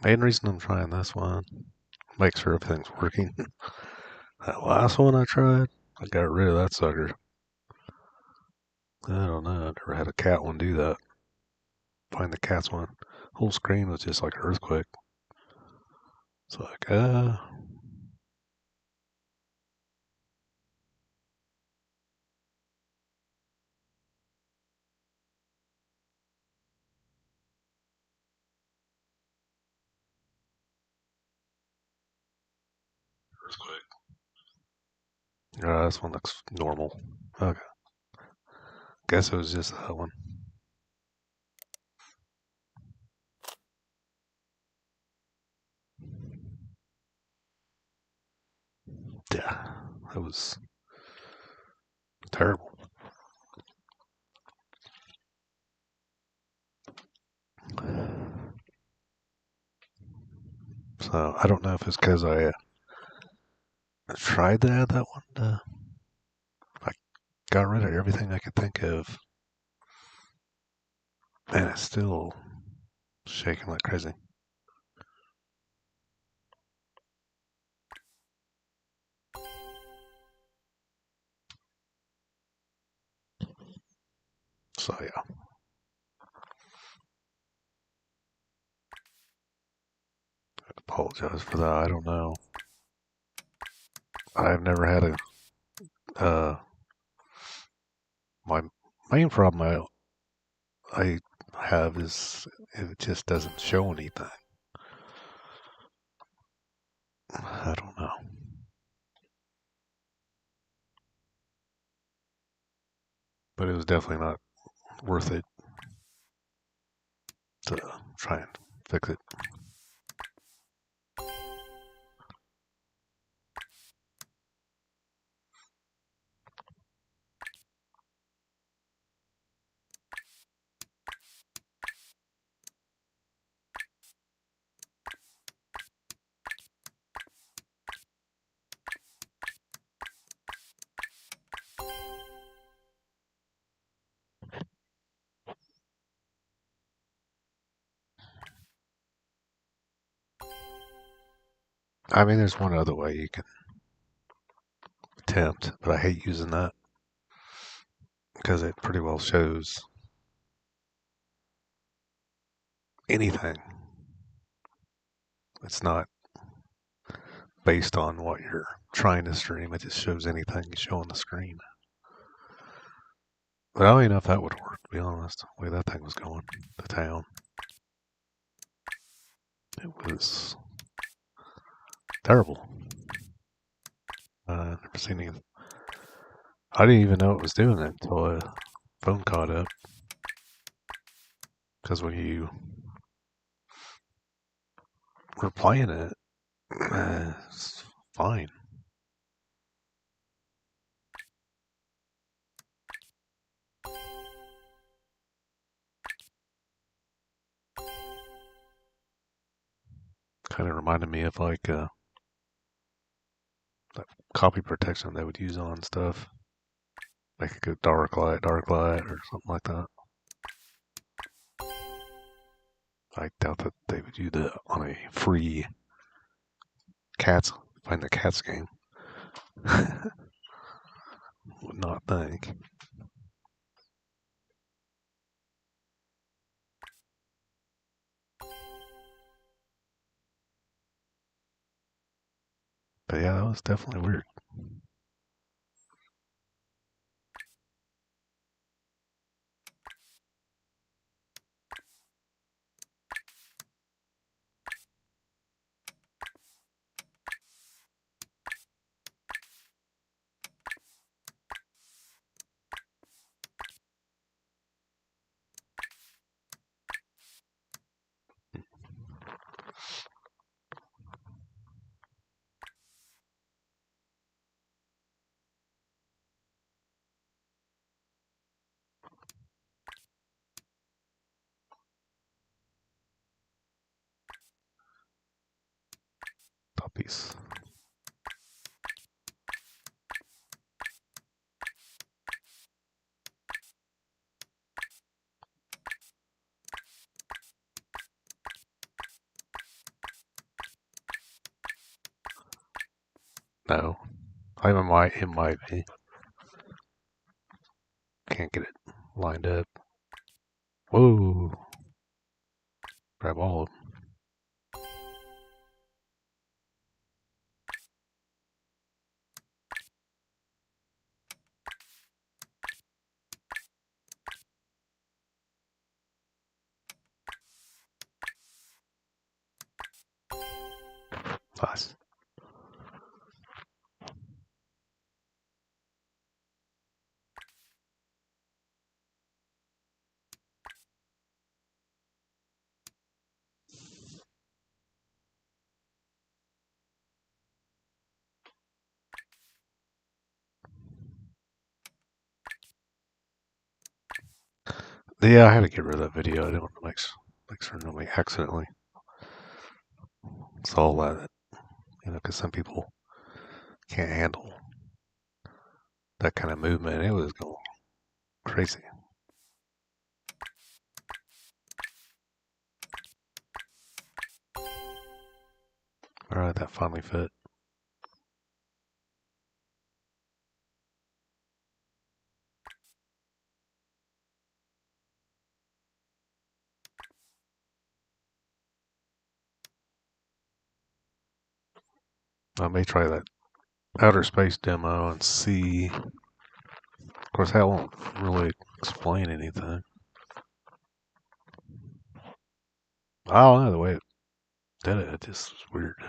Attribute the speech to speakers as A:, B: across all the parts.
A: Main reason I'm trying this one, make sure everything's working. That last one I tried, I got rid of that sucker. I don't know, I never had a cat one do that. Find the cat's one. Whole screen was just like an earthquake. It's like, earthquake. This one looks normal. Okay. Guess it was just that one. Yeah, that was terrible. So I don't know if it's because I tried to add that one. I got rid of everything I could think of. Man, it's still shaking like crazy. So yeah. I apologize for that. I don't know. I've never had my main problem I have is it just doesn't show anything. I don't know. But it was definitely not worth it to try and fix it. I mean, there's one other way you can attempt, but I hate using that because it pretty well shows anything. It's not based on what you're trying to stream. It just shows anything you show on the screen. But I don't even know if that would work, to be honest, the way that thing was going to town. It was terrible. Never seen anything. I didn't even know it was doing it until a phone caught up. Because when you were playing it, it's fine. Kind of reminded me of like that copy protection they would use on stuff. Like a good dark light, or something like that. I doubt that they would do that on a free cats, find the cats game. Would not think. But yeah, that was definitely weird. Puppies. No. It might be. Can't get it lined up. Whoa. Grab all of them. Nice. Yeah, I had to get rid of that video. I didn't want to make sure nobody accidentally saw that. Because some people can't handle that kind of movement. It was going crazy. All right, that finally fit. I may try that outer space demo and see. Of course, that won't really explain anything. I don't know the way it did it. It just was weird.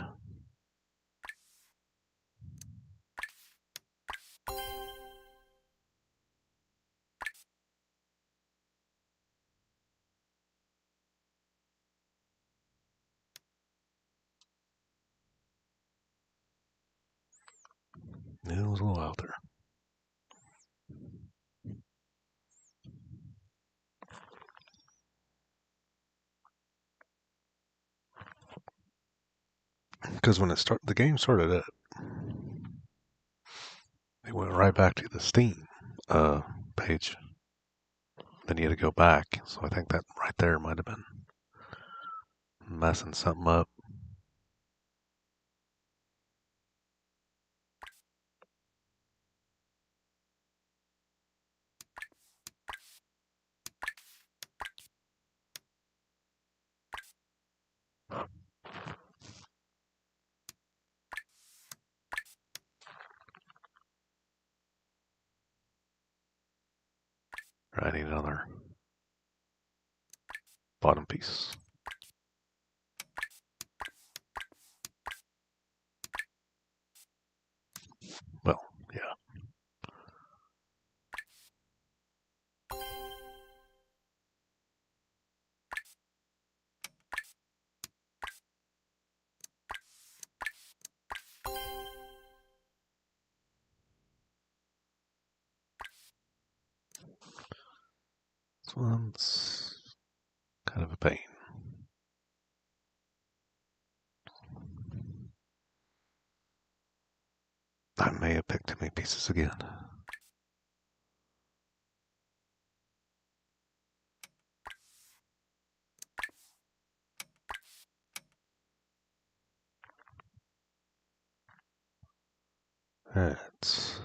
A: It was a little out there. Because when the game started up, it went right back to the Steam page. Then you had to go back. So I think that right there might have been messing something up. I need another bottom piece. Well, yeah. This one's kind of a pain. I may have picked too many pieces again. That's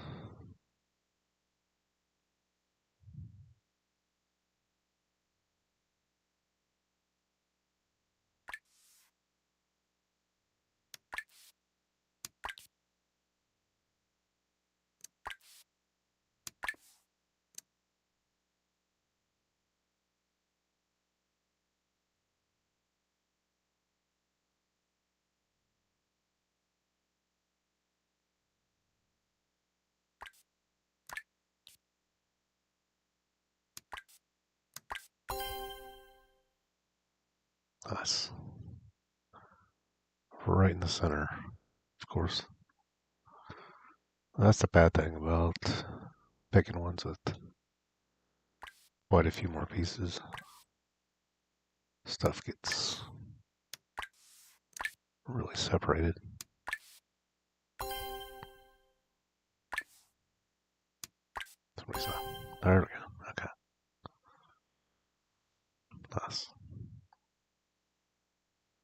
A: nice. Right in the center, of course. That's the bad thing about picking ones with quite a few more pieces. Stuff gets really separated. Somebody's not. There we go. Okay. Nice.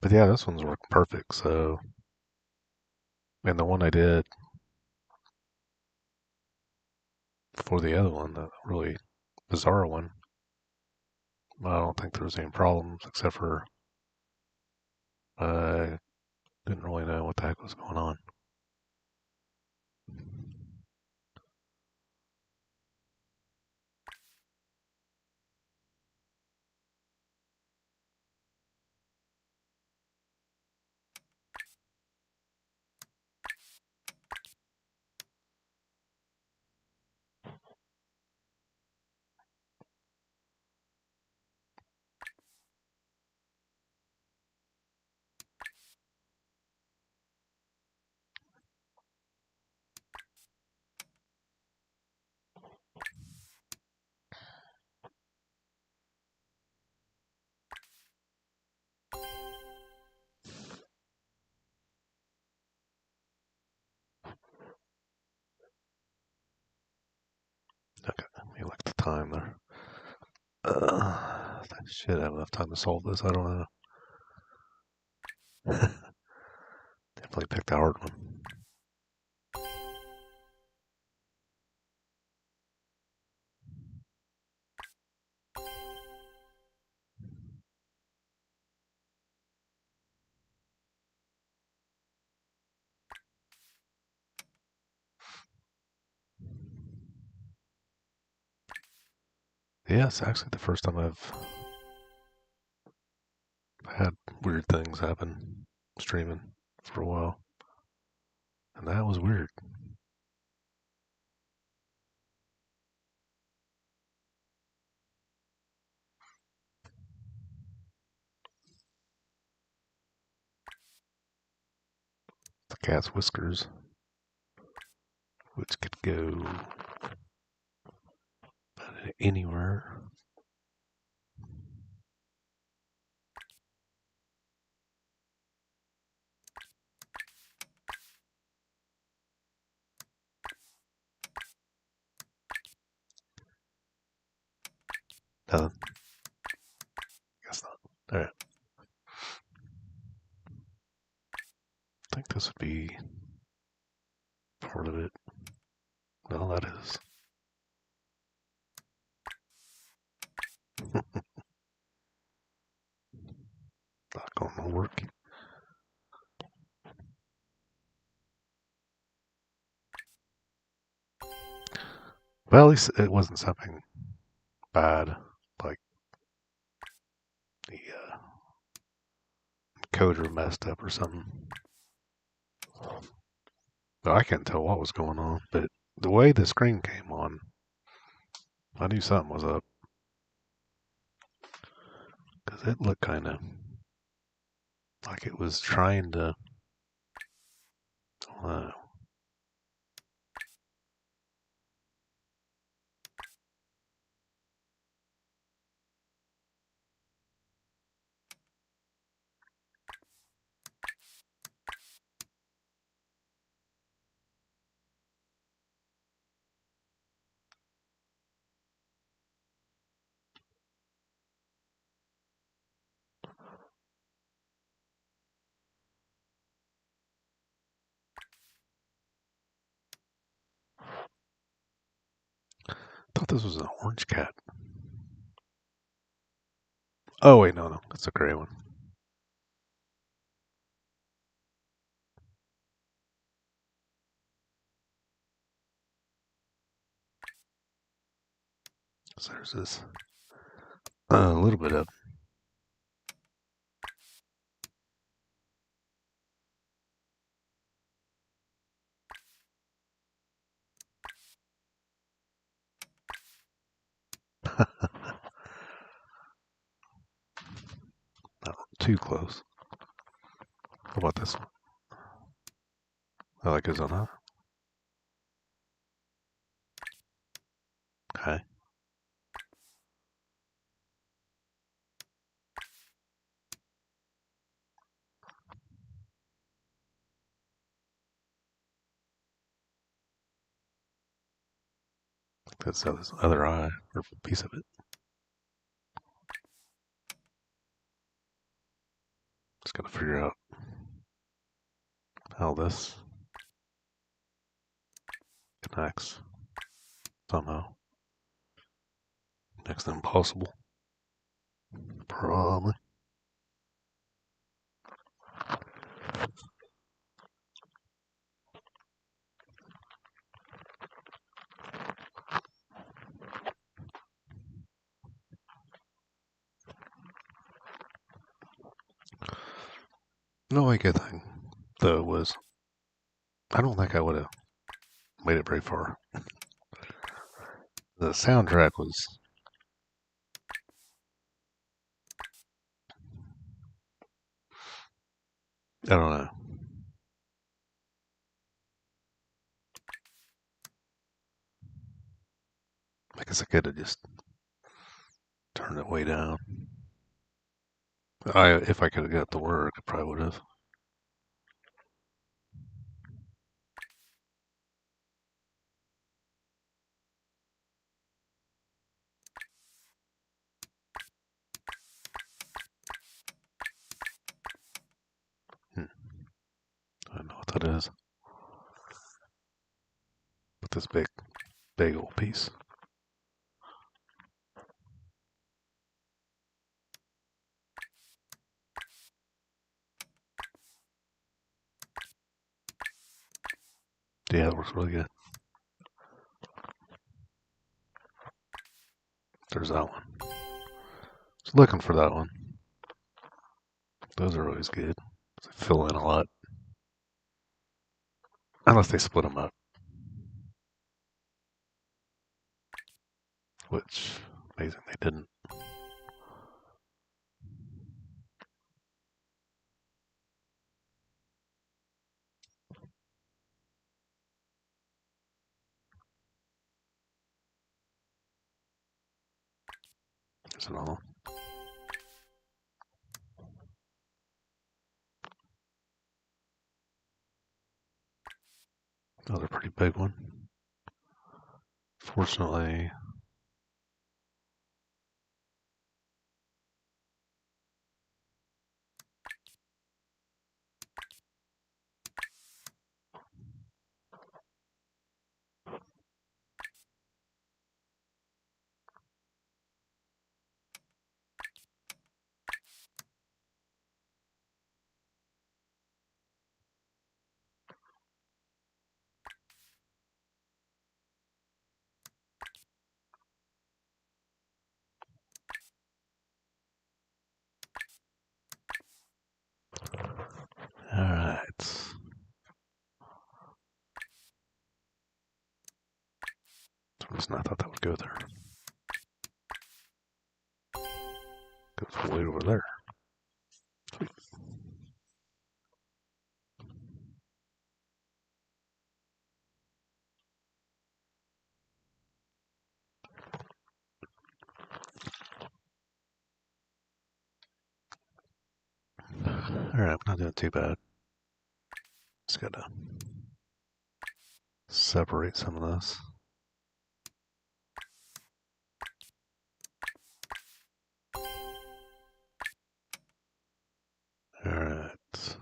A: But yeah, this one's working perfect. So, and the one I did for the other one, the really bizarre one. I don't think there was any problems except for I didn't really know what the heck was going on. Okay, you like the time there. I should have enough time to solve this. I don't know. Definitely picked the hard one. Yeah, it's actually the first time I've had weird things happen streaming for a while. And that was weird. The cat's whiskers, which could go anywhere. Nothing. Guess not. Alright. I think this would be part of it. No, that is. Not going to work. Well, at least it wasn't something bad, like the coder messed up or something. But I couldn't tell what was going on. But the way the screen came on, I knew something was up. Because it looked kind of like it was trying to. Uh, thought this was an orange cat. Oh, wait, no. It's a gray one. So there's this. A little bit of. Not too close. How about this one? I like his on that. Okay. That's his other eye, or a piece of it. Just gotta figure out how this connects. somehow. Next to impossible. Probably. The only good thing, though, was I don't think I would have made it very far. The soundtrack was, I don't know. I guess I could have just turned it way down. If I could have got to work, I probably would have. I don't know what that is. With this big old piece. Yeah, it works really good. There's that one. Just looking for that one. Those are always good. They fill in a lot. Unless they split them up. Which, amazing, they didn't. There's another one. Another pretty big one. Fortunately, alright. For some reason I thought that would go there. Goes way over there. Sweet. Alright, I'm not doing too bad. Just gotta separate some of this. Alright.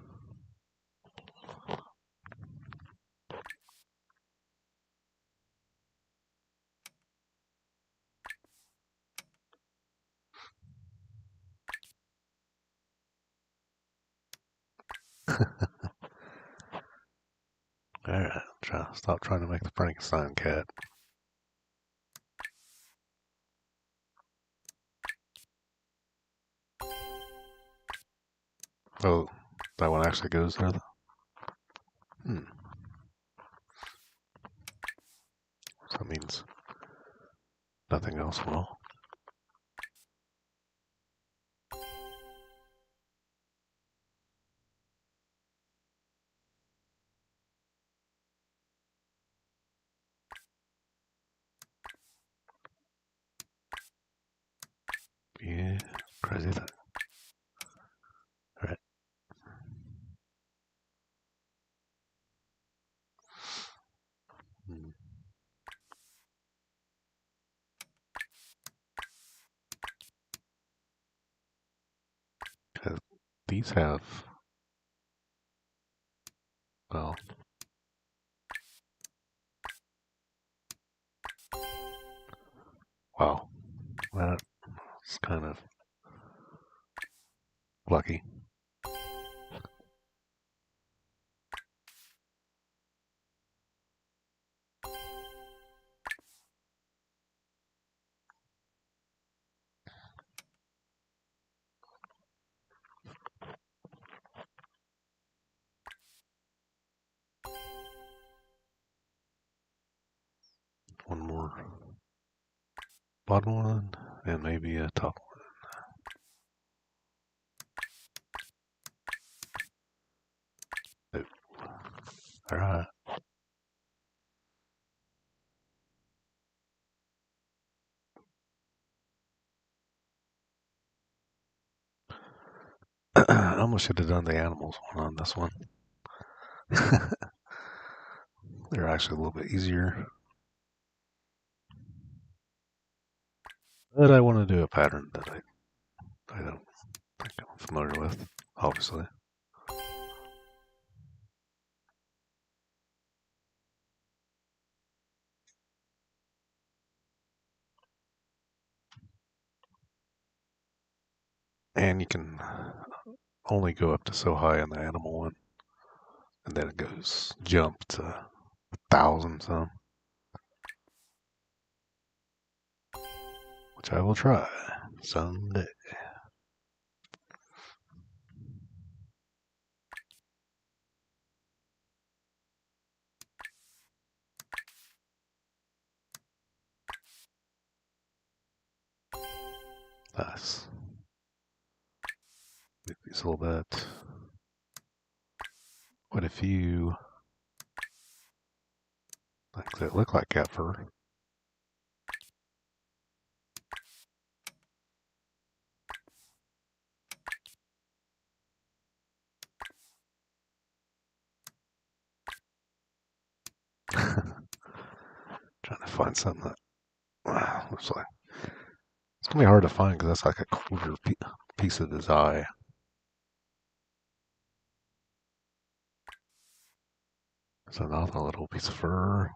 A: Alright, stop trying to make the Frankenstein cat. Oh, that one actually goes there though? So that means nothing else will. Yeah, crazy thing. Alright. These have, well, Wow, that's kind of lucky. One more bottom one, and maybe a top one. All right. I almost should have done the animals one on this one. They're actually a little bit easier. But I want to do a pattern that I don't think I'm familiar with, obviously. And you can only go up to so high on the animal one, and then it goes jump to 1,000 some, which I will try someday. Nice. Move these a little bit. Quite a few things that look like cat fur. Trying to find something that looks like it's gonna be hard to find because that's like a quarter piece of his eye. It's another little piece of fur.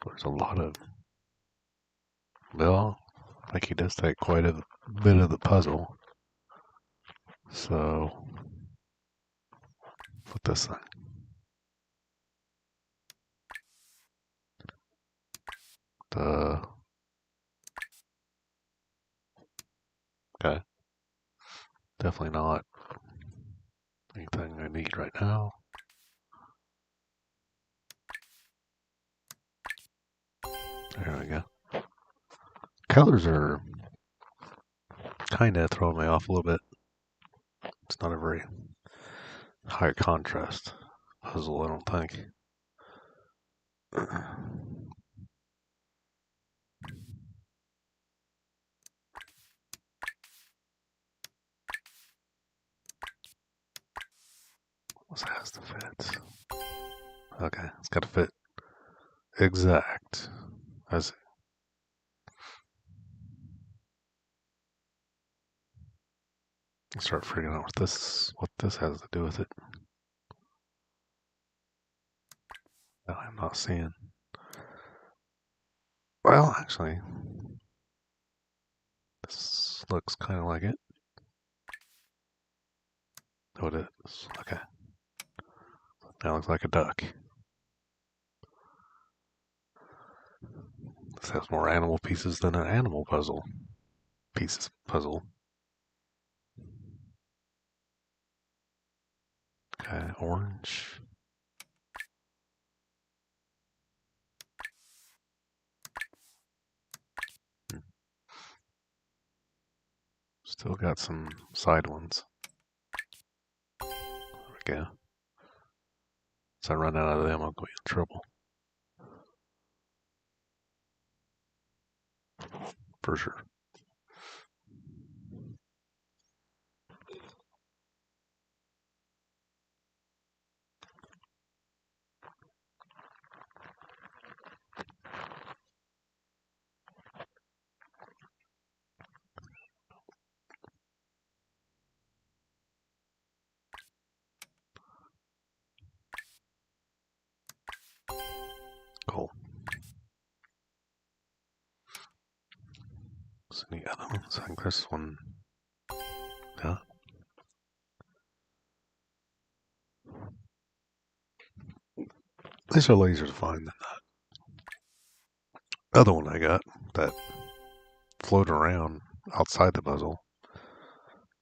A: There's a lot of. Well, I think he does take quite a bit of the puzzle. So, put this thing. Okay. Definitely not anything I need right now. There we go. Colors are kind of throwing me off a little bit. It's not a very high contrast puzzle, I don't think. This has to fit. Okay, it's got to fit exact. I see. Start figuring out what this has to do with it. That I'm not seeing. Well, actually, this looks kind of like it. Oh, it is. Okay. That looks like a duck. This has more animal pieces than an animal puzzle. Pieces puzzle. Okay, orange. Still got some side ones. There we go. Once I run out of them, I'll be in trouble. For sure. any other ones? I think this one. Yeah. These are lasers to find. The other one I got that float around outside the muzzle,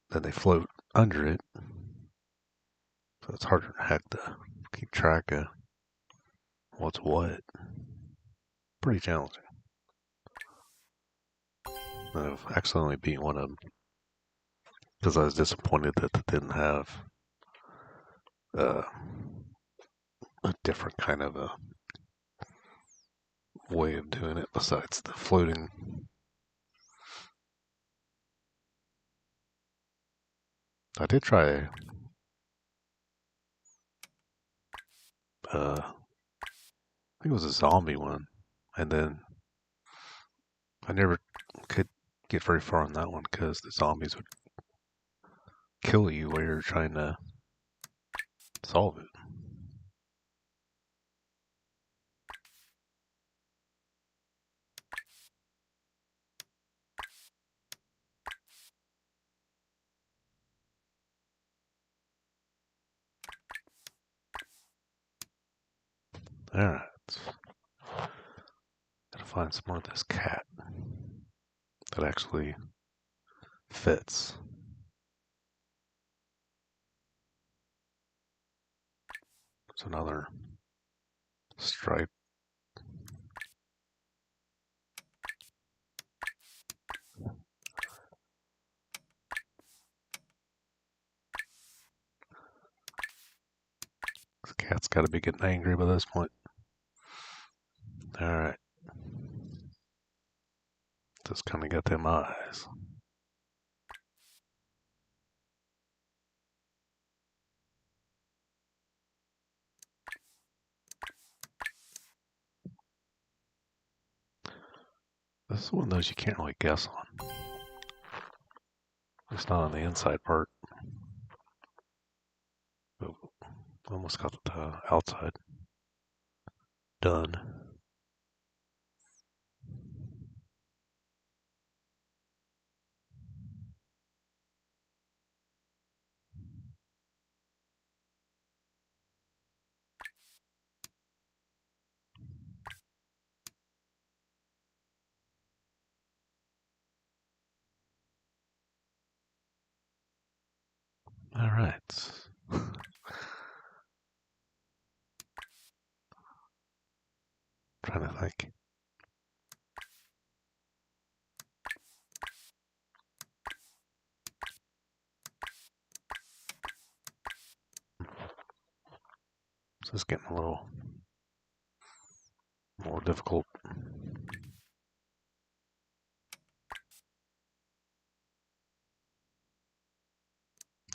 A: then they float under it. So it's harder than heck to keep track of what's what. Pretty challenging. I've accidentally beat one of them because I was disappointed that they didn't have uh, a different kind of a way of doing it besides the floating. I did try I think it was a zombie one, and then I never could get very far on that one because the zombies would kill you while you're trying to solve it. Alright. Gotta find some more of this cat that actually fits. There's another stripe. This cat's gotta be getting angry by this point. Alright. Just kinda got them eyes. This is one of those you can't really guess on. It's not on the inside part. Oh, almost got the outside done. Alright. Trying to think. This is getting a little more difficult.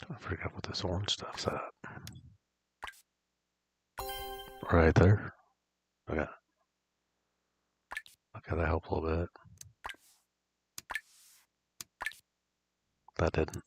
A: I forgot what this orange stuff's at. Right there. Okay. Okay, that helped a little bit. That didn't.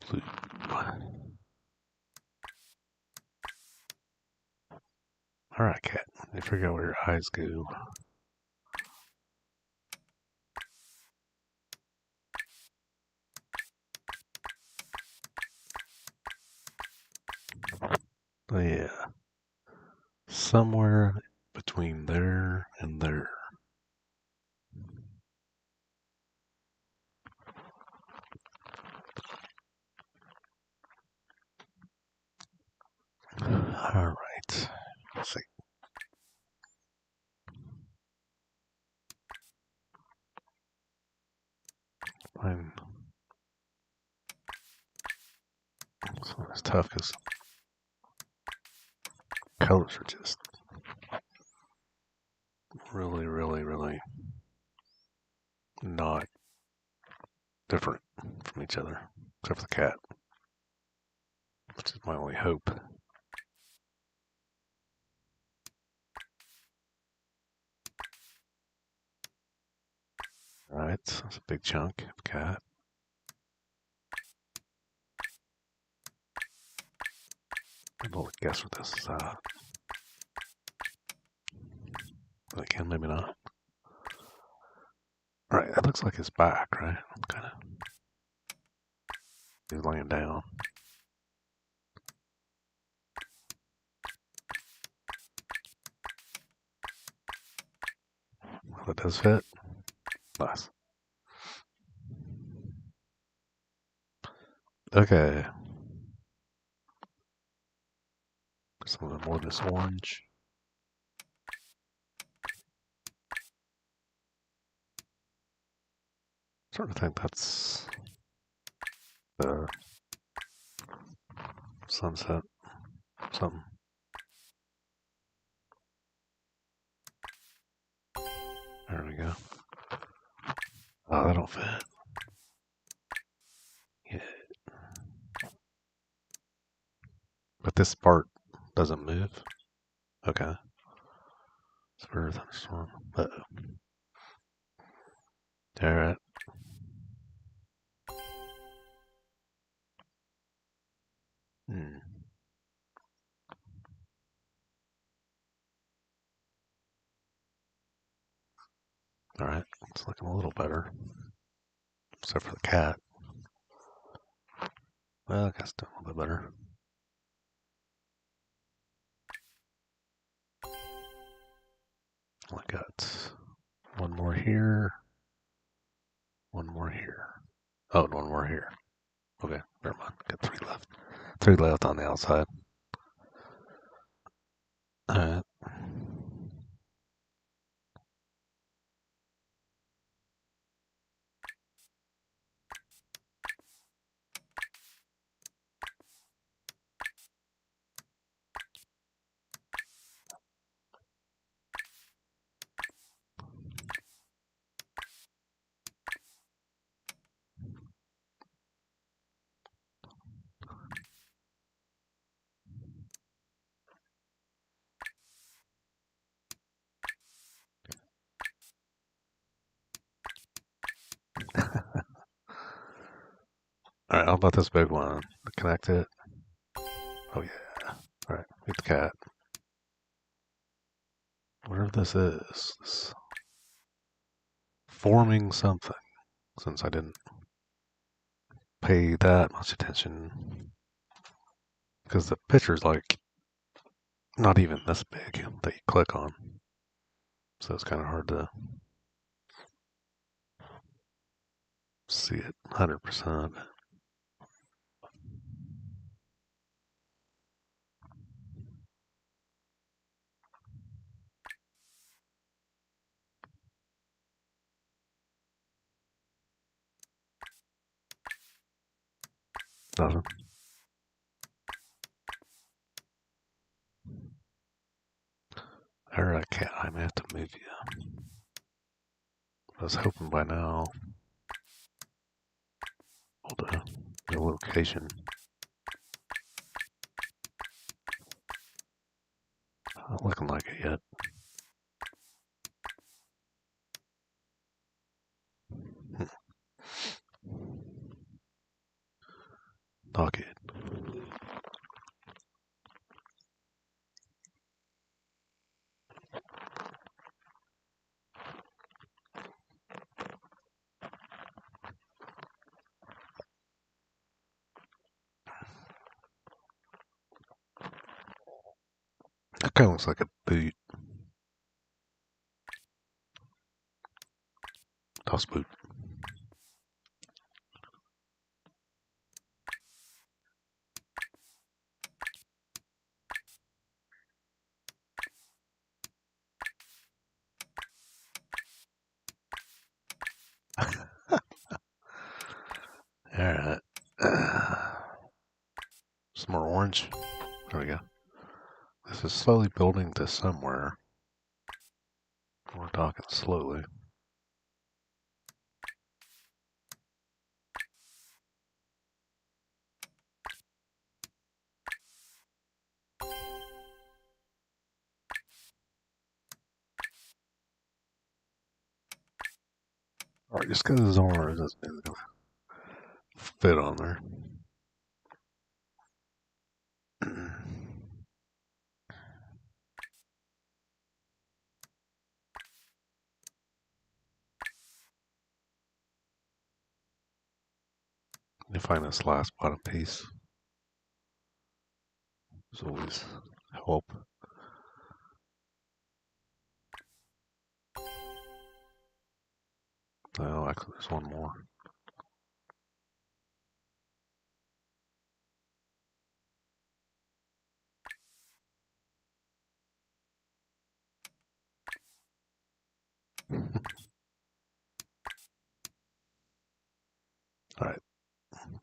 A: Blue. Alright, cat. You forget where your eyes go. Oh, yeah. Somewhere between there and there. Alright. Let's see. Fine. It's tough because colors are just really, really, really not different from each other, except for the cat, which is my only hope. Alright, that's a big chunk of cat. I'm able to guess what this is at. I can, maybe not. Alright, that looks like his back, right? Kind of. He's laying down. Well, that does fit. Nice. Okay. Some of them more this orange. Starting to think that's the sunset something. There we go. Oh, that don't fit. Yeah. But this part doesn't move. Okay. It's for thunderstorm. Uh-oh. Alright. Alright, it's looking a little better. Except for the cat. Well, I guess still a little bit better. I got one more here. One more here. Oh, and one more here. Okay, never mind. Got three left. Three left on the outside. Alright. Alright, how about this big one? Connect it. Oh yeah. Alright, meet the cat. Whatever this is. This forming something. Since I didn't pay that much attention. Because the picture's like not even this big that you click on. So it's kind of hard to see it 100%. Nothing. Or I may have to move you. I was hoping by now able to the location. Not looking like it yet. Knock it. That kind of looks like a boot. Toss boot. Some more orange. There we go. This is slowly building to somewhere. We're talking slowly. Alright, just because it's orange doesn't mean it's going to fit on there. You find this last bottom piece. There's always hope. Oh, actually, there's one more. Alright,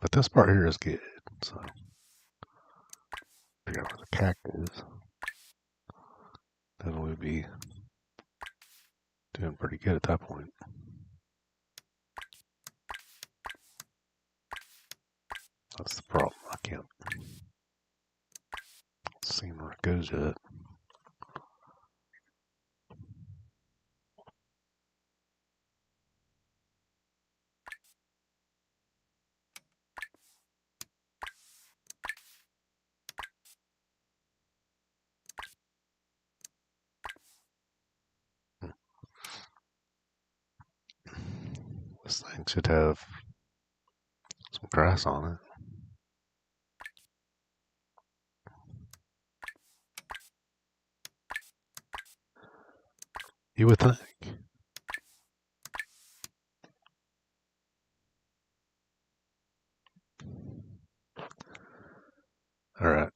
A: but this part here is good, so figure out where the cack is. Then we'd be doing pretty good at that point. That's the problem. I can't see where it goes yet. This thing should have some grass on it. You would think. Alright,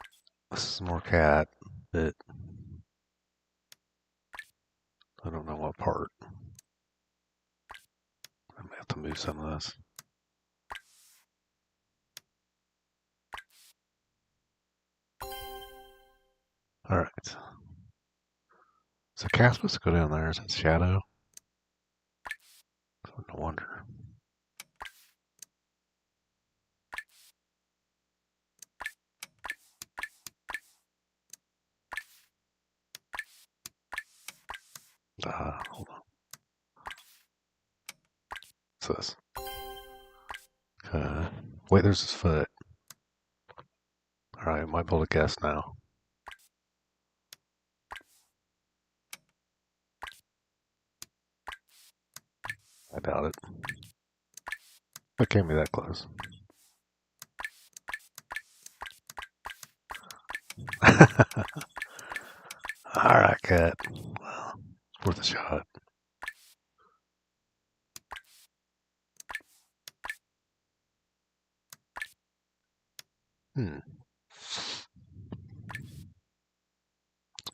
A: this is more cat, but I don't know what part. I may have to move some of this. Alright. So cat's supposed to go down there. Is it shadow? No wonder. Hold on. What's this? Wait, there's his foot. Alright, I might be able to guess now. I doubt it. It can't be that close. Alright, cat. Well, worth a shot. It's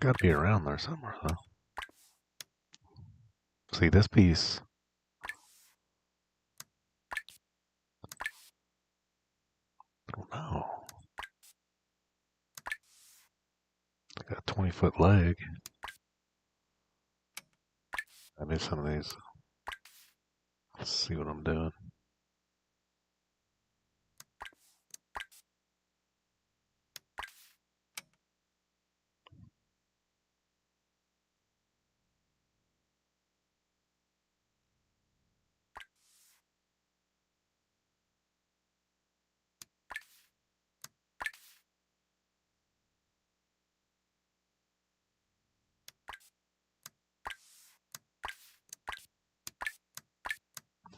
A: got to be around there somewhere, though. See, this piece. I don't know. I got a 20-foot leg. I made some of these. Let's see what I'm doing.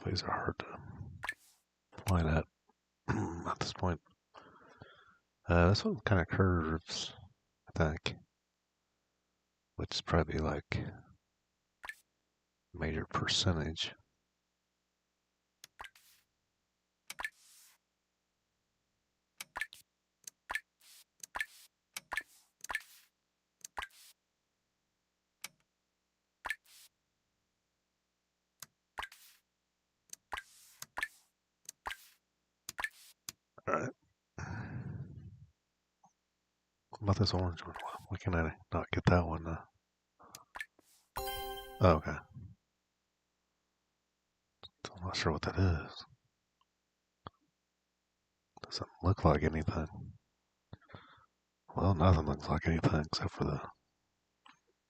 A: These are hard to line up at this point. This one kind of curves, I think, which is probably like major percentage. All right. about this orange one? Why can I not get that one? Oh, okay. So I'm not sure what that is. Doesn't look like anything. Well, nothing looks like anything except for the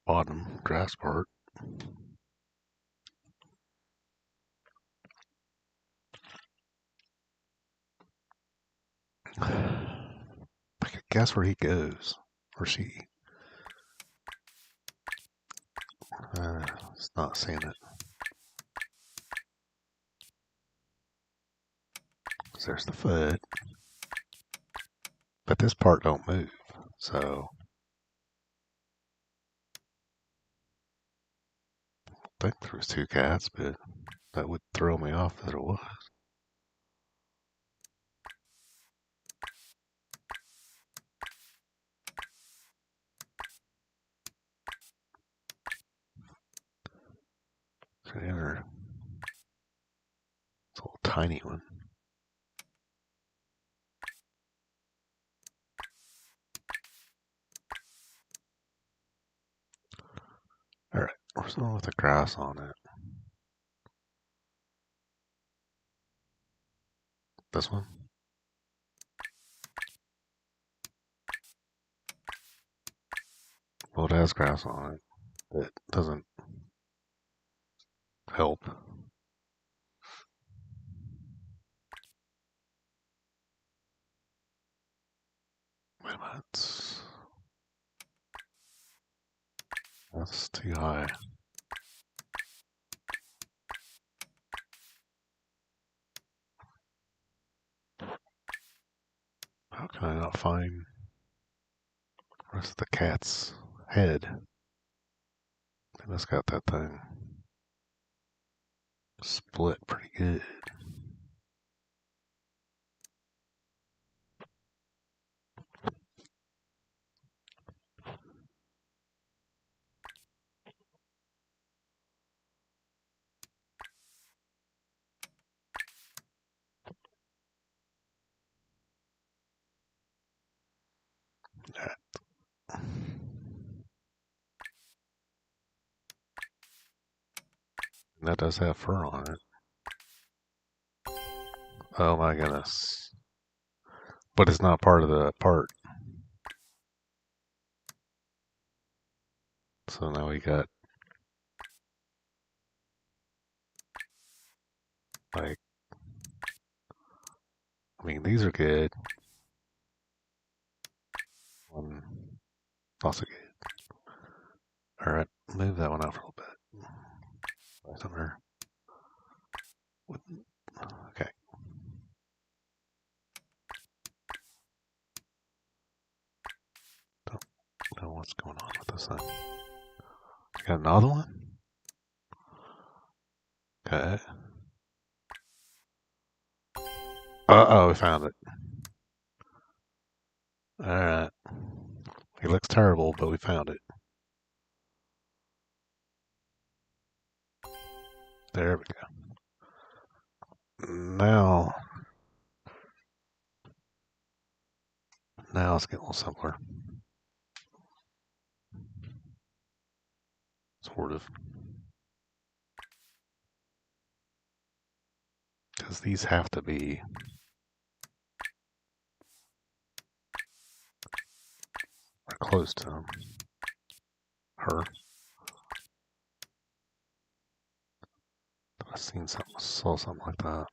A: bottom grass part. I could guess where he goes. Or she. It's not seeing it. There's the foot. But this part don't move. So I think there was two cats, but that would throw me off if there was. So the other, it's a little tiny one. Alright, where's the one with the grass on it? This one? Well, it has grass on it. It doesn't help. Wait a minute. That's too high. How can I not find the rest of the cat's head? They must got that thing split pretty good. And that does have fur on it. Oh my goodness. But it's not part of the part. So now we got like, I mean, these are good. Also good. Alright, move that one out for a little bit. Right somewhere. Okay. Don't know what's going on with this thing. Got another one? Okay. Uh-oh, we found it. Alright. He looks terrible, but we found it. There we go. Now it's getting a little simpler. Sort of. Because these have to be close to her. I've saw something like that.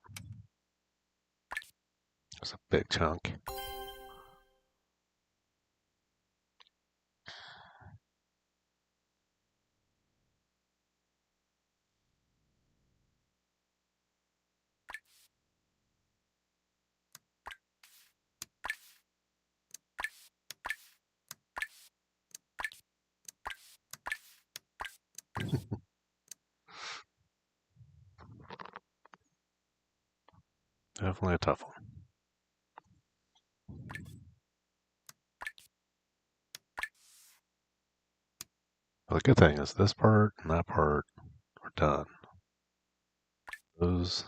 A: It's a big chunk. Definitely a tough one. But the good thing is this part and that part are done. Those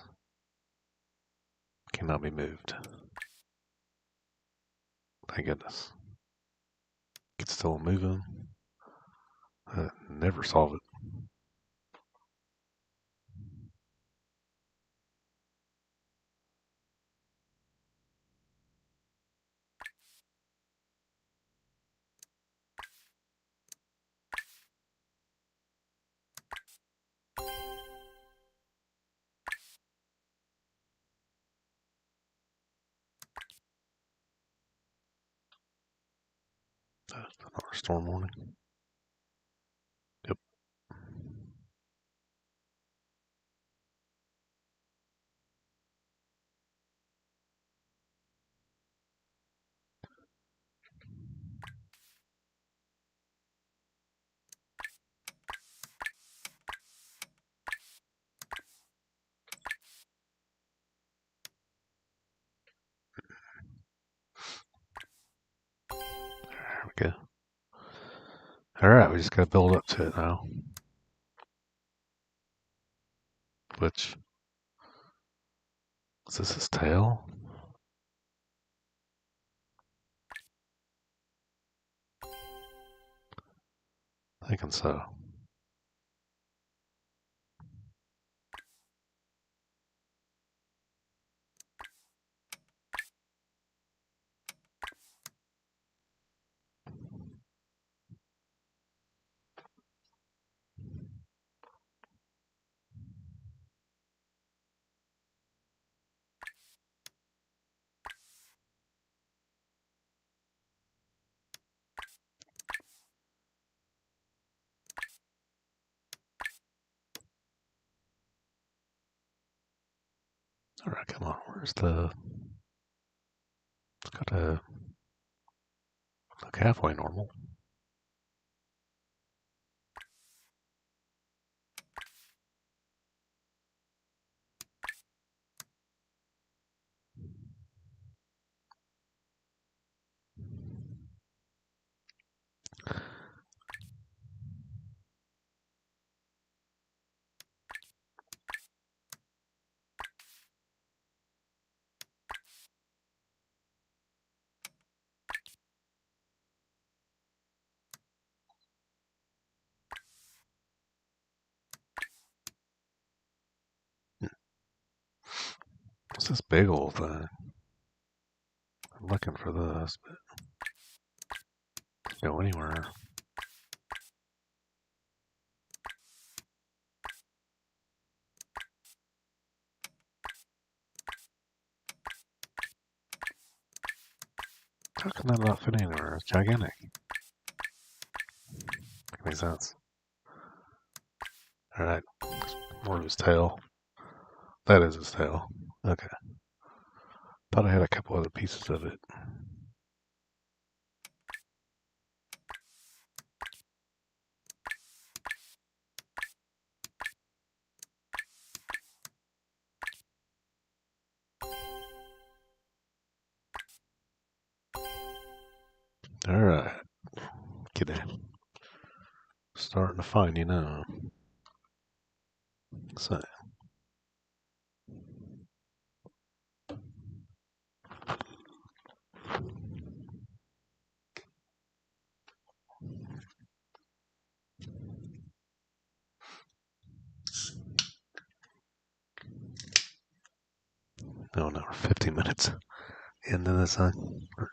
A: cannot be moved. Thank goodness. still moving. Never solve it. Another storm warning. Yep. There we go. Alright, we just gotta build up to it now. Which, is this his tail? Thinking so. Alright, come on. Where's the... It's gotta look halfway normal. What's this big old thing? I'm looking for this, but it doesn't go anywhere. How can that not fit anywhere? It's gigantic. Makes sense. Alright, more of his tail. That is his tail. Okay. Thought I had a couple other pieces of it. Alright. Get in. Starting to find you now. So. No, now we're 15 minutes into this thing. Or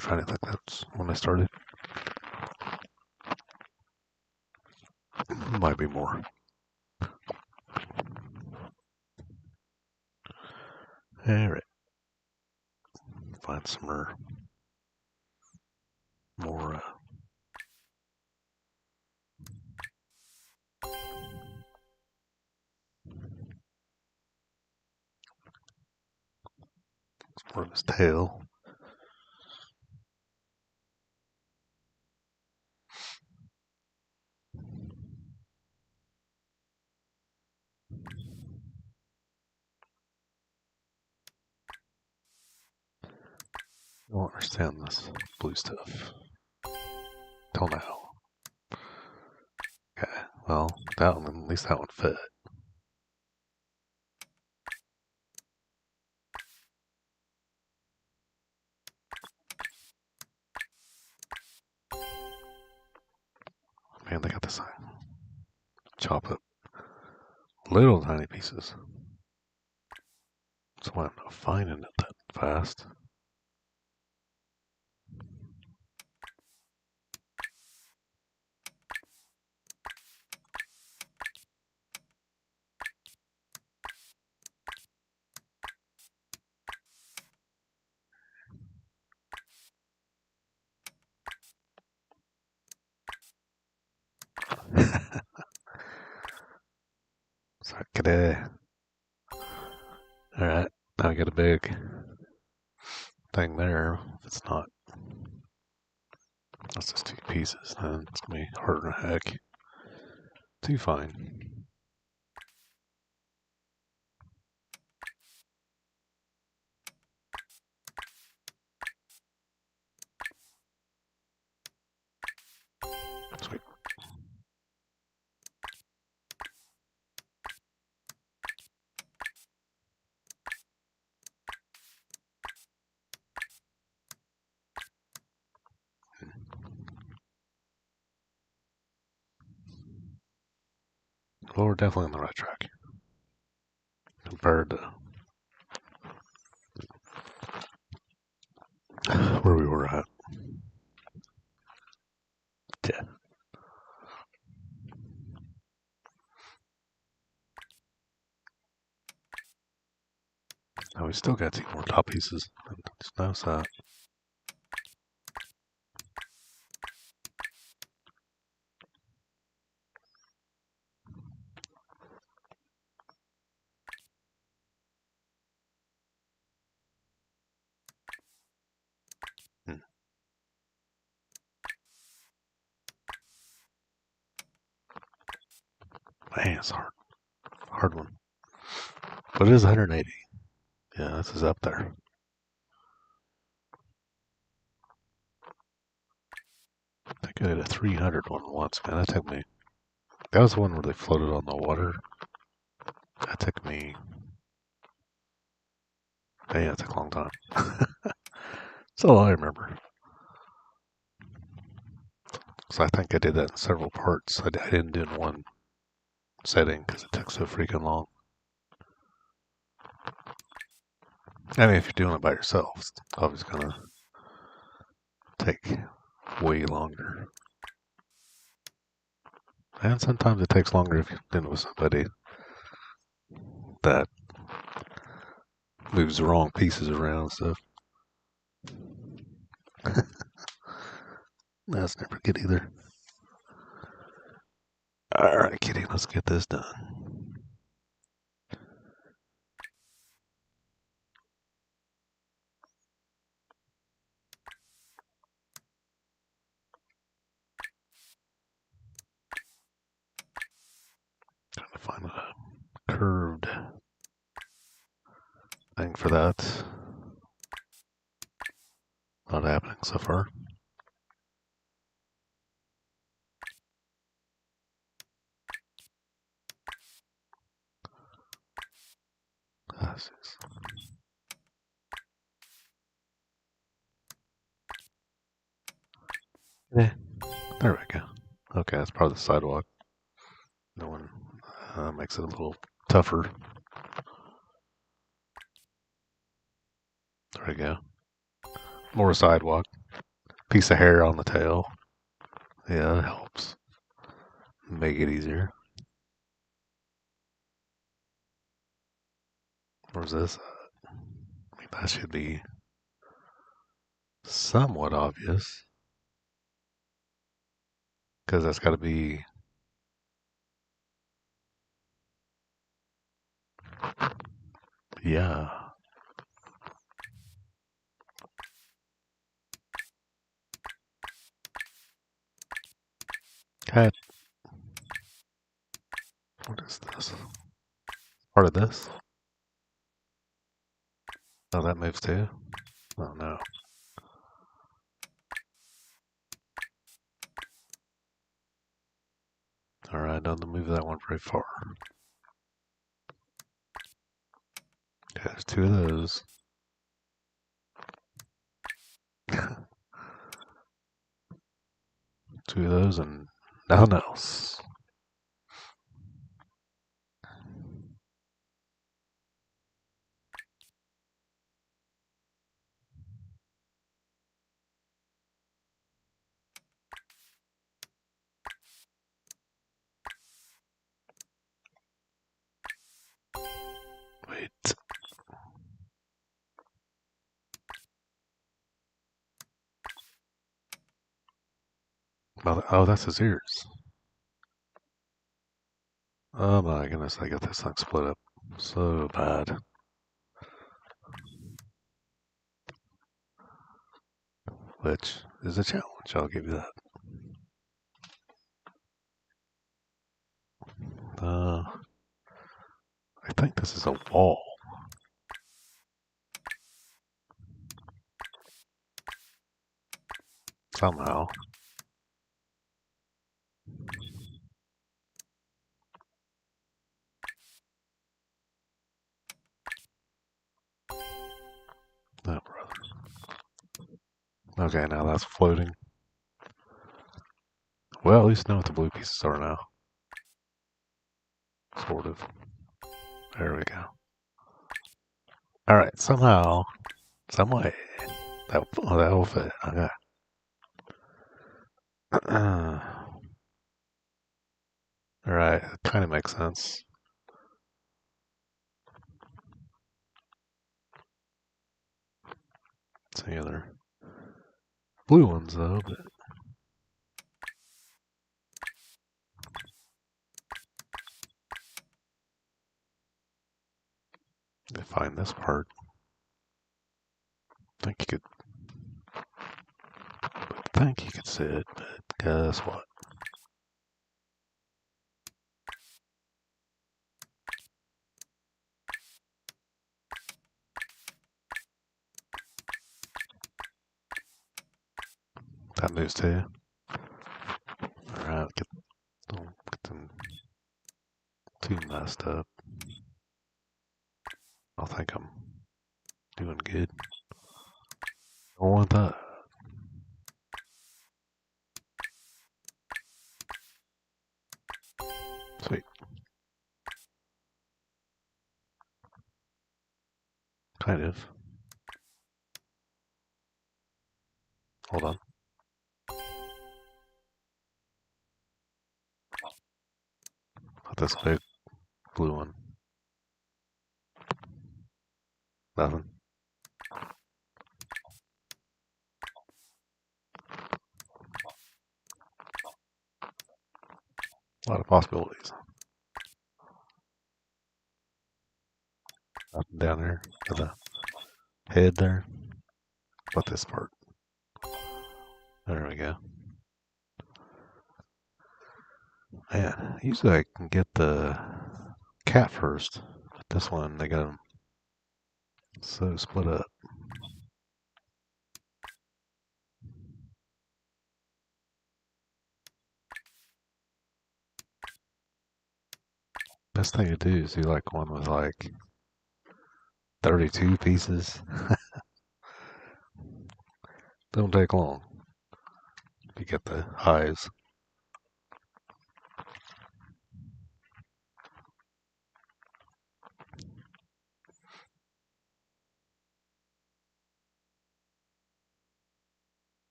A: trying to think that's when I started. Might be more. Alright. Find some more of his tail. I don't understand this blue stuff. Till now. Okay, well, that one, at least that one fit. Man, they got this thing. Chop up little tiny pieces. That's why I'm not finding it that fast. Alright, now I get a big thing there. If it's not, that's just 2 pieces, then it's gonna be harder than heck to find. Sweet. Well, we're definitely on the right track compared to where we were at. Yeah. Now we still got 2 more top pieces. Just notice that. Man, it's hard. Hard one. But it is 180. Yeah, this is up there. I think I did a 300 one once, man. That was the one where they floated on the water. That took me, yeah, it took a long time. That's all I remember. So I think I did that in several parts. I didn't do it in one setting because it took so freaking long. I mean, if you're doing it by yourself, it's obviously going to take way longer. And sometimes it takes longer if you're doing it with somebody that moves the wrong pieces around and stuff. That's never good either. Alright, kitty, let's get this done. Trying to find a curved thing for that. Not happening so far. Yeah, there we go. Okay, that's part of the sidewalk. No one makes it a little tougher. There we go. More sidewalk. Piece of hair on the tail. Yeah, that helps. Make it easier. Where's this? I mean, that should be somewhat obvious. Because that's got to be... Yeah. Cat. What is this? Part of this? Oh, that moves too? Oh no. Alright, don't move that one very far. Okay, there's 2 of those. 2 of those and Nothing else. Wait. Oh, that's his ears. Oh my goodness, I got this thing split up so bad. Which is a challenge, I'll give you that. I think this is a wall. Somehow. Oh, brother. Okay, now that's floating. Well, at least know what the blue pieces are now. Sort of. There we go. Alright, somehow, some way, that will fit. Okay. Alright, it kind of makes sense. It's any other blue ones, though, but to find this part, think you could see it, but guess what? That moves too. Alright, don't get them too messed up. I think I'm doing good. Don't want that. Sweet. Kind of. Hold on. Not this big blue one. Nothing. A lot of possibilities. Up and down there to the head there. What this part? There we go. Man, usually I can get the cat first, but this one they got them so split up. Best thing to do is do like one with like 32 pieces. Don't take long if you get the highs.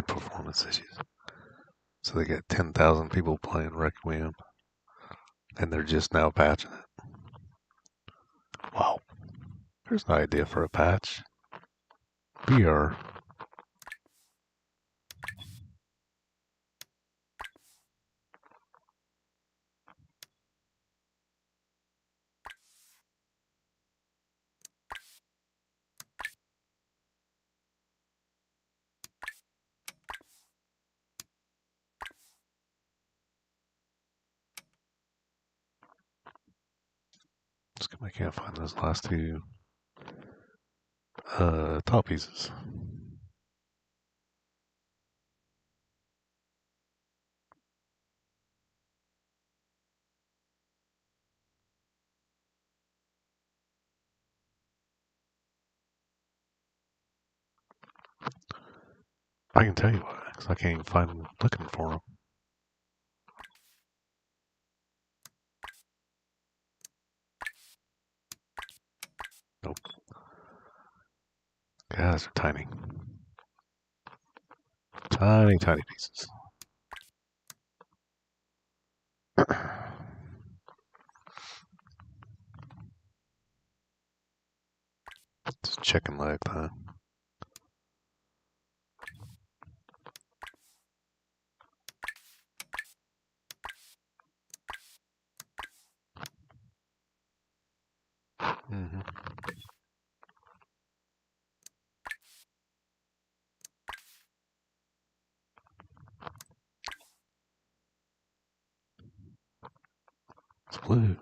A: Performance issues. So they get 10,000 people playing Requiem, and they're just now patching it. Wow. There's an idea for a patch. BR. I can't find those last two top pieces. I can tell you why, because I can't even find them looking for them. Nope. Guys are tiny. Tiny, tiny pieces. It's chicken leg time. Mm-hmm. It's blue.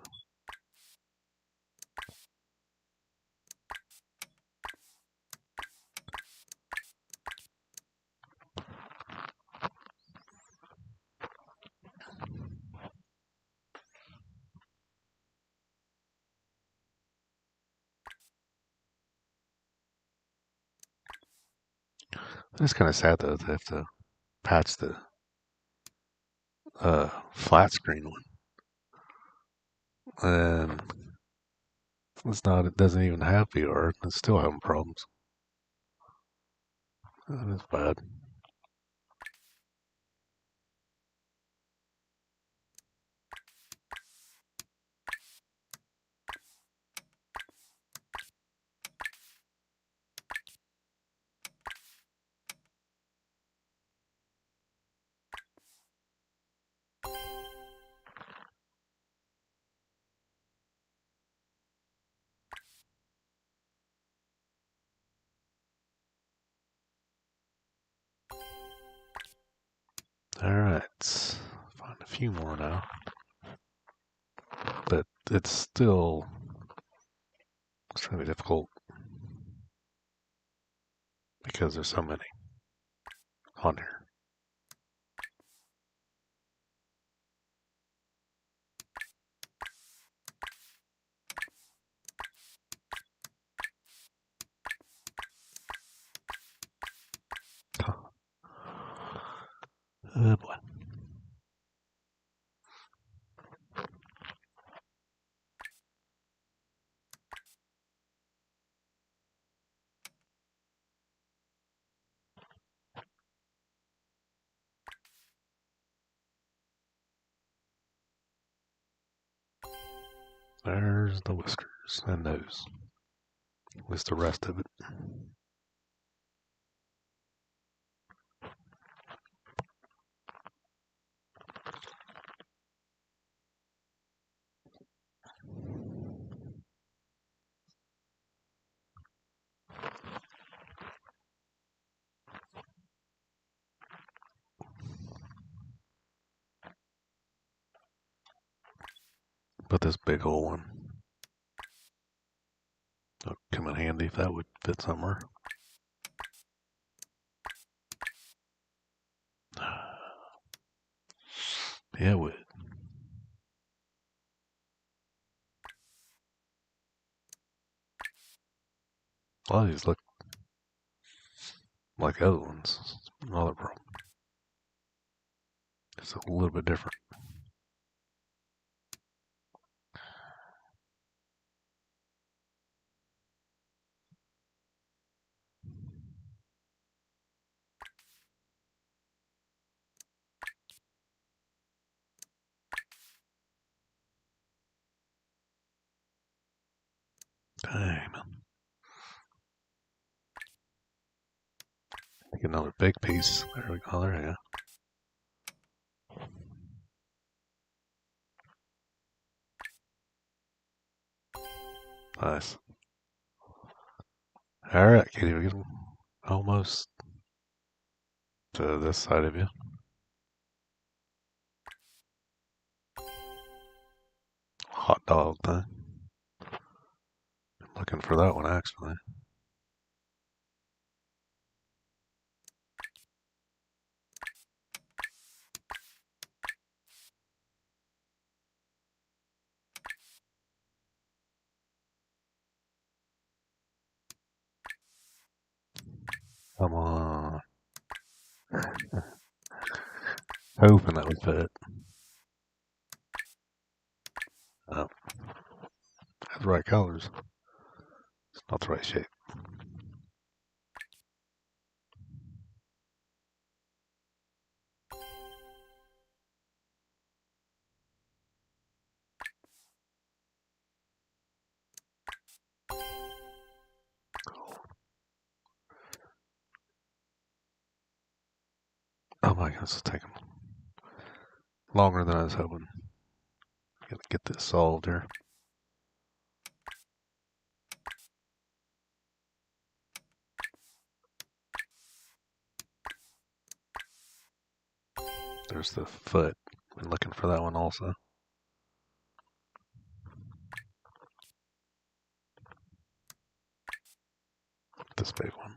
A: It's kind of sad though. They have to patch the flat screen one, and it's not. It doesn't even have VR. It's still having problems. That is bad. All right, find a few more now, but it's still extremely difficult because there's so many on here. Oh boy. There's the whiskers and nose. What's the rest of it? But this big old one. That'll come in handy if that would fit somewhere. Yeah, it would. A lot of these look like other ones. It's another problem. It's a little bit different. Dang, man. Make another big piece. There we go. There we go. Nice. Alright, Katie, we get almost to this side of you. Hot dog thing. I'm looking for that one, actually. Come on. Hoping that would fit. Oh, has the right colors. It's not the right shape. Oh my gosh, it's taking longer than I was hoping. Gotta get this solved here. There's the foot. Been looking for that one also. This big one.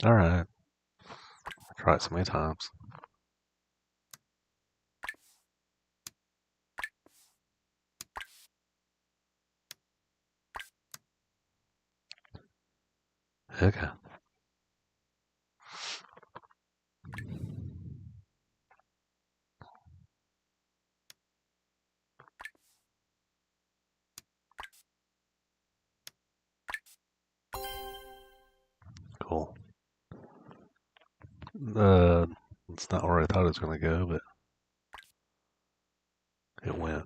A: Alright. Try it so many times. Okay. Cool. It's not where I thought it was going to go, but it went.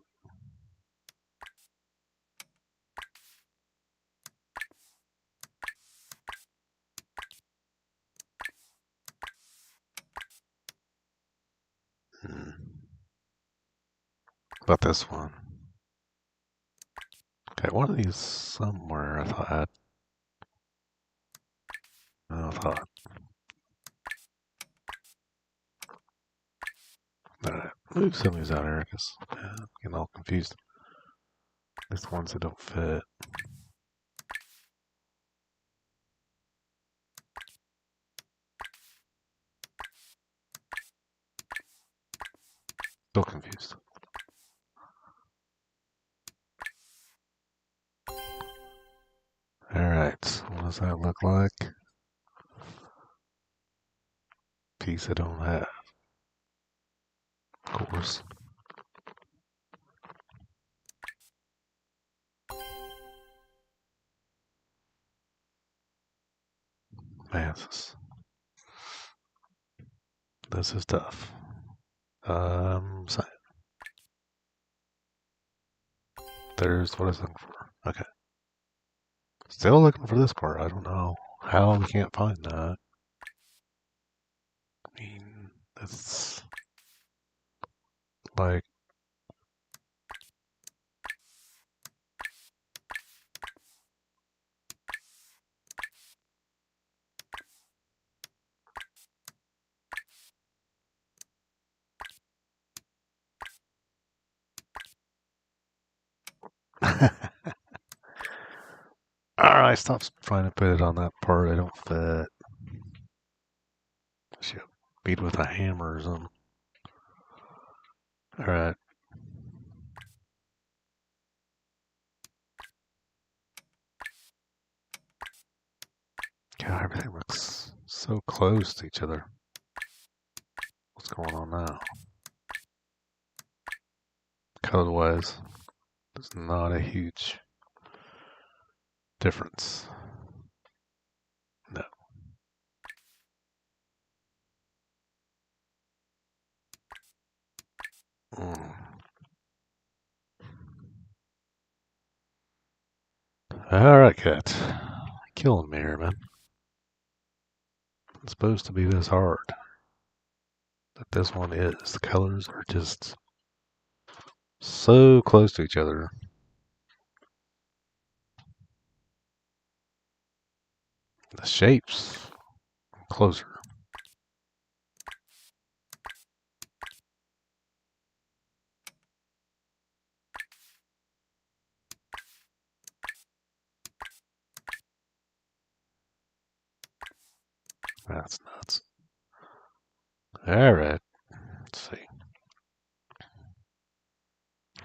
A: Hmm. About this one. Okay, one of these somewhere I thought I had. I thought. Alright, move some of these out here because I'm getting all confused. There's ones that don't fit. Still confused. Alright, what does that look like? Piece I don't have. Of course. Man, this is tough. So there's what I was looking for. Okay. Still looking for this part. I don't know how we can't find that. I mean, that's like. Alright, stop trying to put it on that part. I don't fit. Should beat with a hammer or something. Alright. God, everything looks so close to each other. What's going on now? Color-wise, there's not a huge difference. No. Mm. Alright, cat. Killing me here, man. It's supposed to be this hard. But this one is. The colors are just so close to each other. The shapes closer. That's nuts. Alright. Let's see.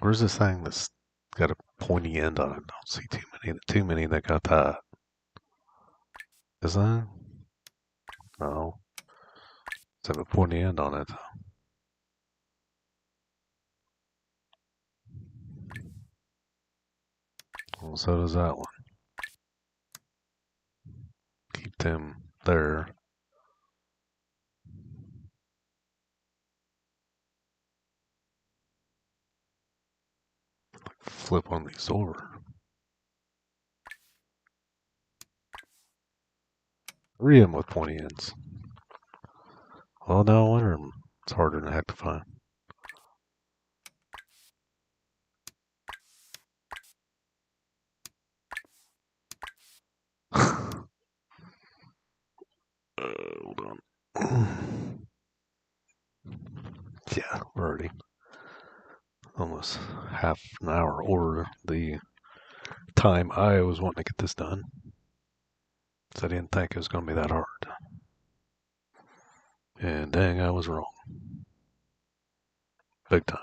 A: Where's this thing that's got a pointy end on it. Don't see too many that got that. Is that? No. It's have a pointy end on it. Well, so does that one. Keep them there. Flip one of these over. Three of them with pointy ends. Well, no wonder it's harder than heck to find. Hold on. Yeah, we're already almost half an hour over the time I was wanting to get this done. So I didn't think it was going to be that hard. And dang, I was wrong. Big time.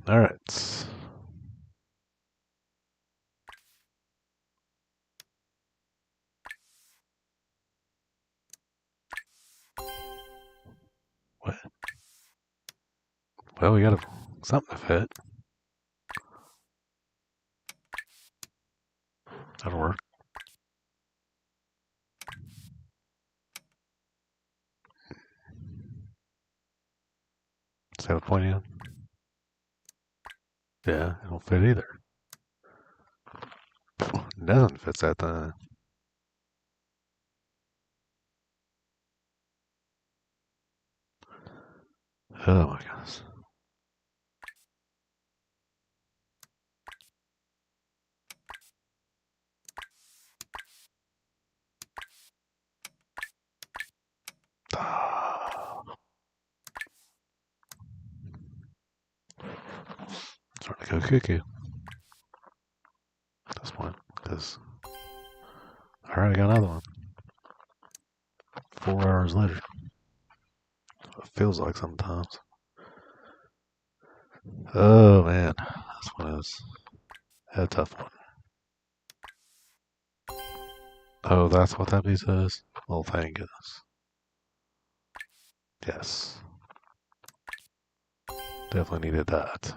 A: Alright. What? Well, we got something to fit. That'll work. Does that have a pointy end? Yeah, it don't fit either. It doesn't fit that thing. Oh my goodness. Starting to go cuckoo. At this point, because I already got another one. 4 hours later. It feels like sometimes. Oh man, this one is a tough one. Oh, that's what that piece is? Well, thank goodness. Yes. Definitely needed that.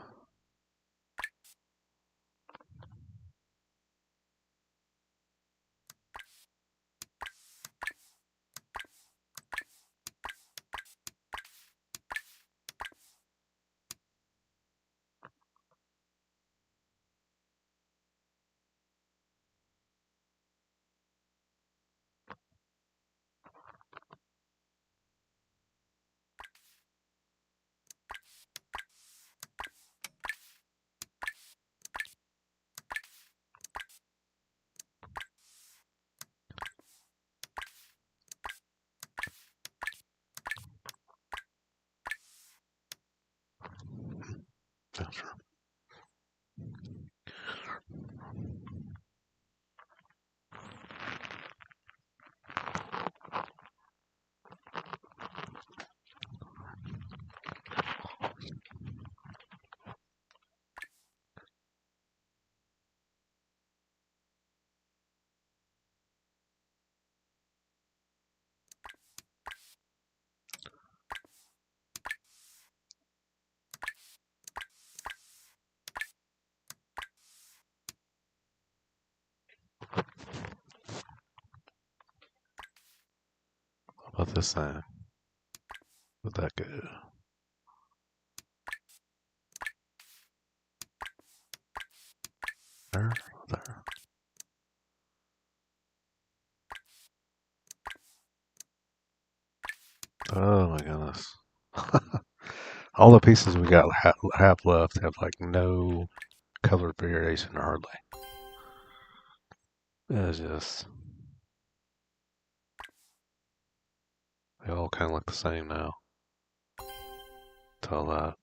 A: Yeah, sure. How about this thing? Would that go? There? There. Oh my goodness. All the pieces we got have left have like no color variation hardly. It's just, they all kind of look the same now. Tell that.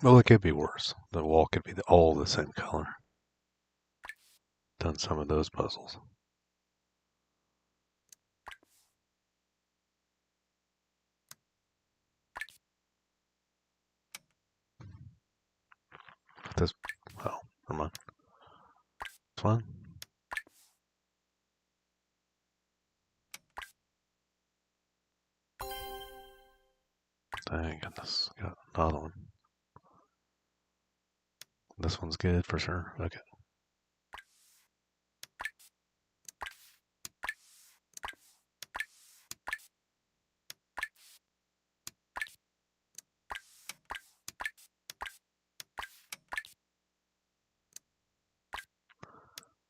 A: Well, it could be worse. The wall could be all the same color. Done some of those puzzles. this. Oh, never mind. It's fine. Thank goodness. Got another one. This one's good for sure. Okay.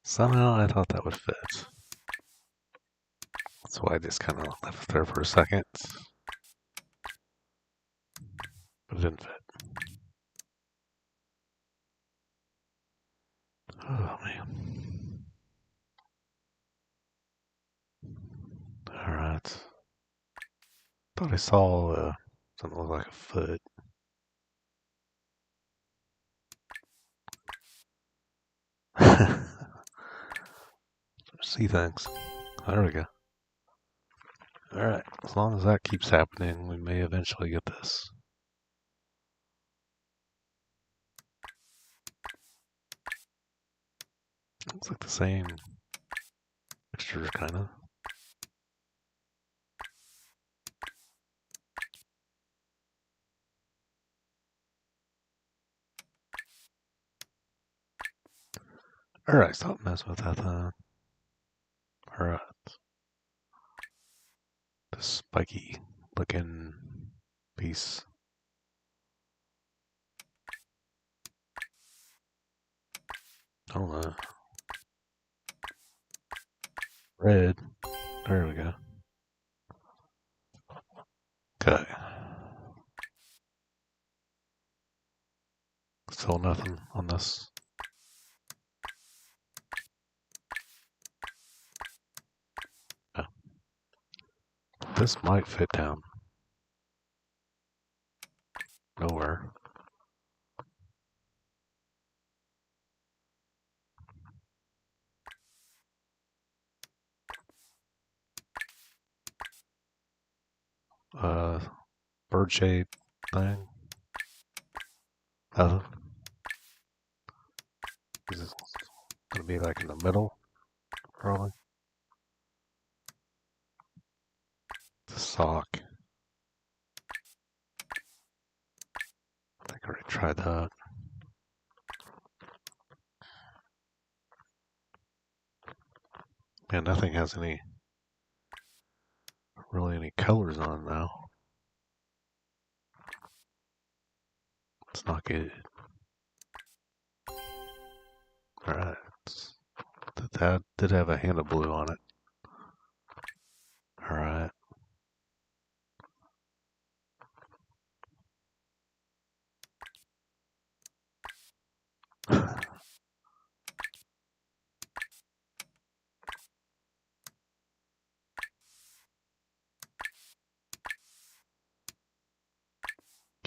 A: Somehow I thought that would fit. That's why I just kind of left it there for a second. But it didn't fit. Oh, man. Alright. Thought I saw something look like a foot. See things. There we go. Alright, as long as that keeps happening, we may eventually get this. Looks like the same texture, kind of. Alright, stop messing with that then. Alright. The spiky looking piece. I don't know. Red. There we go. Okay. Still nothing on this. Oh. This might fit down. Nowhere. Bird shaped thing. Is it gonna be like in the middle? Probably. The sock. I think I already tried that. Man, nothing has really any colors on now. It's not good. Alright. That did have a hand of blue on it. Alright.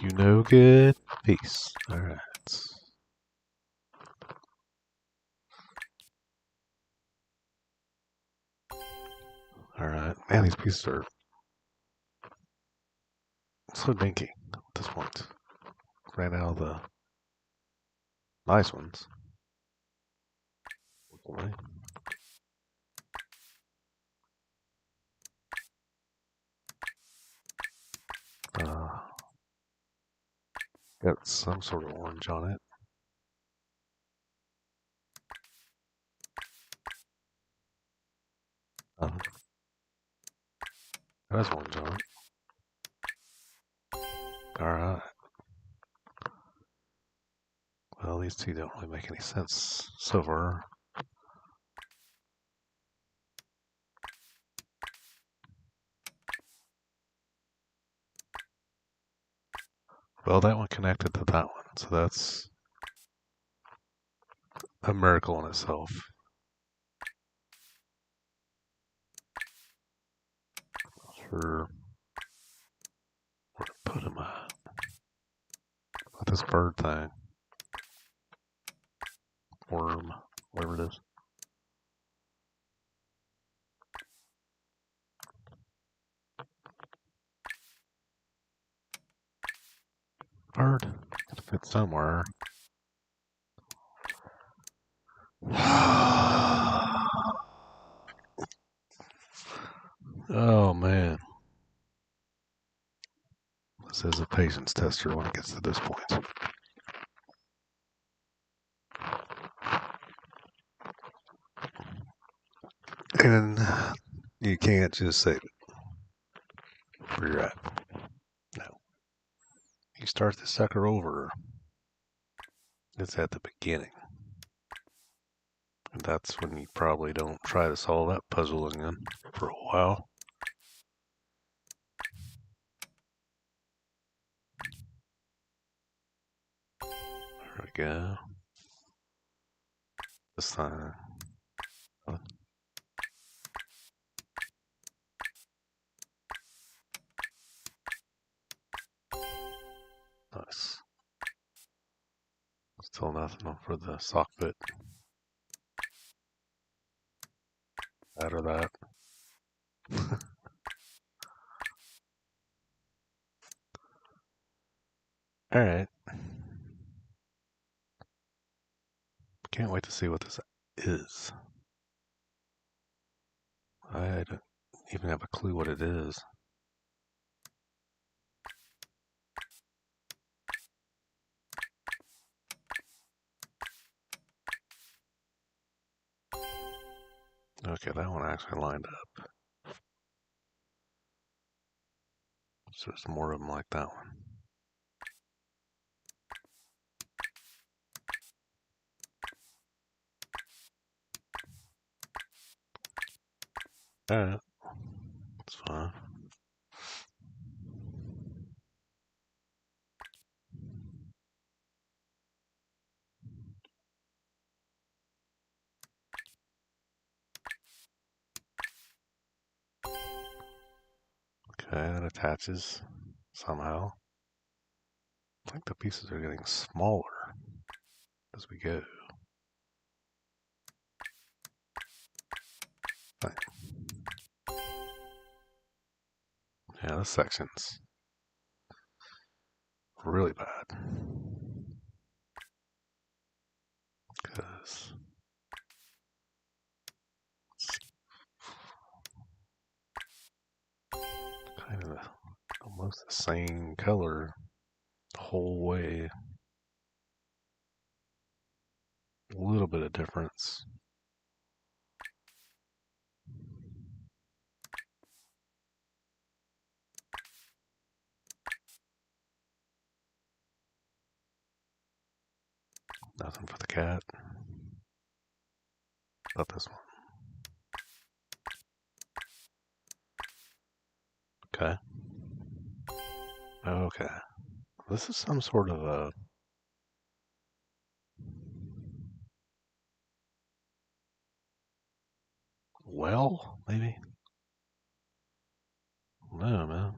A: You know good? Peace. Alright. Alright. Man, these pieces are so dinky at this point. Ran out of the nice ones. Got some sort of orange on it. There's orange on it. Alright. Well, these two don't really make any sense so far. Well, that one connected to that one, so that's a miracle in itself. Not sure where to put him at. With this bird thing. Worm, whatever it is. Bird. Gotta fit somewhere. Oh man, this is a patience tester when it gets to this point. And you can't just save it where you're at. No. You start the sucker over. It's at the beginning. And that's when you probably don't try to solve that puzzle again for a while. There we go. This time. Nice. Still nothing for the sock bit. That or that. Alright. Can't wait to see what this is. I don't even have a clue what it is. Okay, that one actually lined up. So there's more of them like that one. Alright. That's fine. Okay, that attaches somehow. I think the pieces are getting smaller as we go. Right. Yeah, this section's really bad. Because it's kind of almost the same color the whole way. A little bit of difference. Nothing for the cat. Not this one. Okay. Okay. This is some sort of a well, maybe? No, man.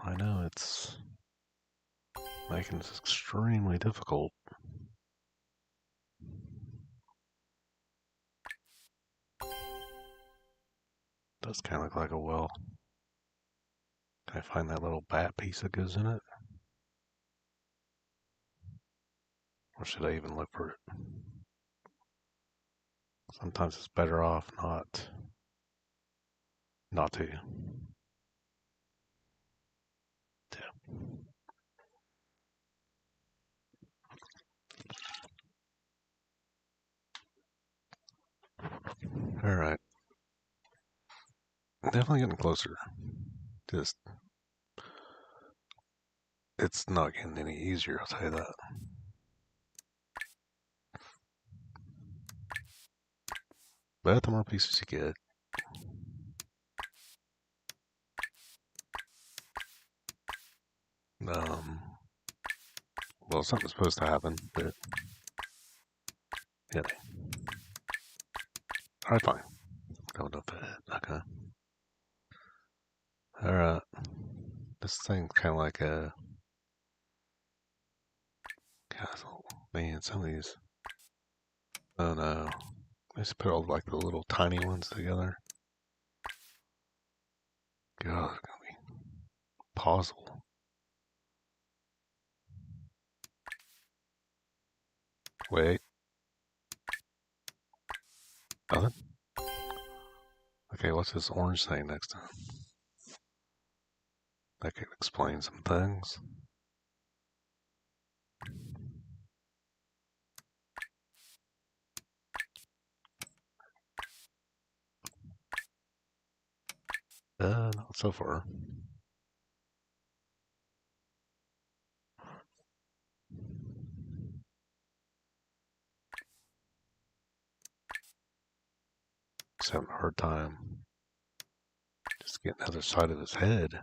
A: I know it's making this extremely difficult. Does kind of look like a well. Can I find that little bat piece that goes in it? Or should I even look for it? Sometimes it's better off not to. Yeah. All right. Definitely getting closer. Just it's not getting any easier, I'll tell you that. But the more pieces you get, um, well, something's supposed to happen, but yeah. All right, fine. Going up that. Okay. All right. This thing's kind of like a castle. Man, some of these. Oh no. Let's put all like the little tiny ones together. God, it's gonna be puzzle. Wait. Nothing? Okay, what's this orange thing next to him? That could explain some things. Not so far. Just having a hard time just getting the other side of his head.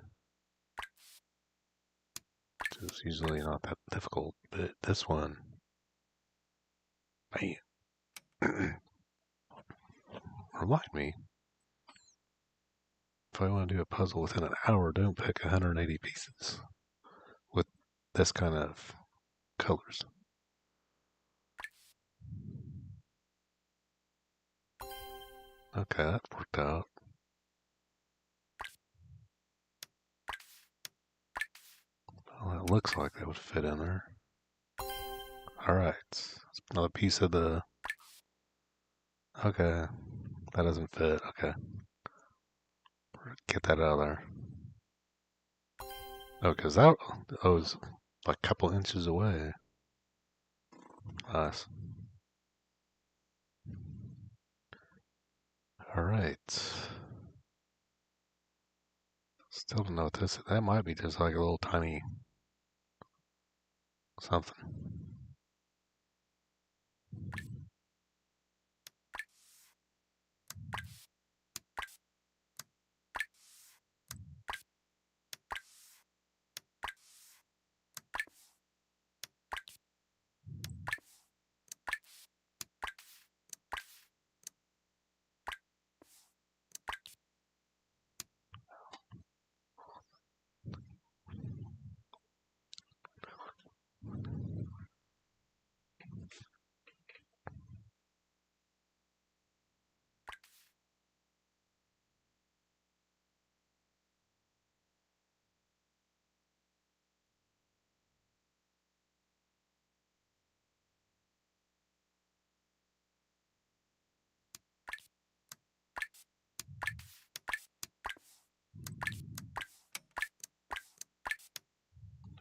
A: Which is usually not that difficult, but this one, man. Remind me, if I want to do a puzzle within an hour, don't pick 180 pieces with this kind of colors. Okay, that worked out. Well, it looks like that would fit in there. Alright, another piece of the... Okay, that doesn't fit. Okay, get that out of there. Oh, because that was like a couple inches away. Nice. Alright. Still don't know what this is. That might be just like a little tiny something.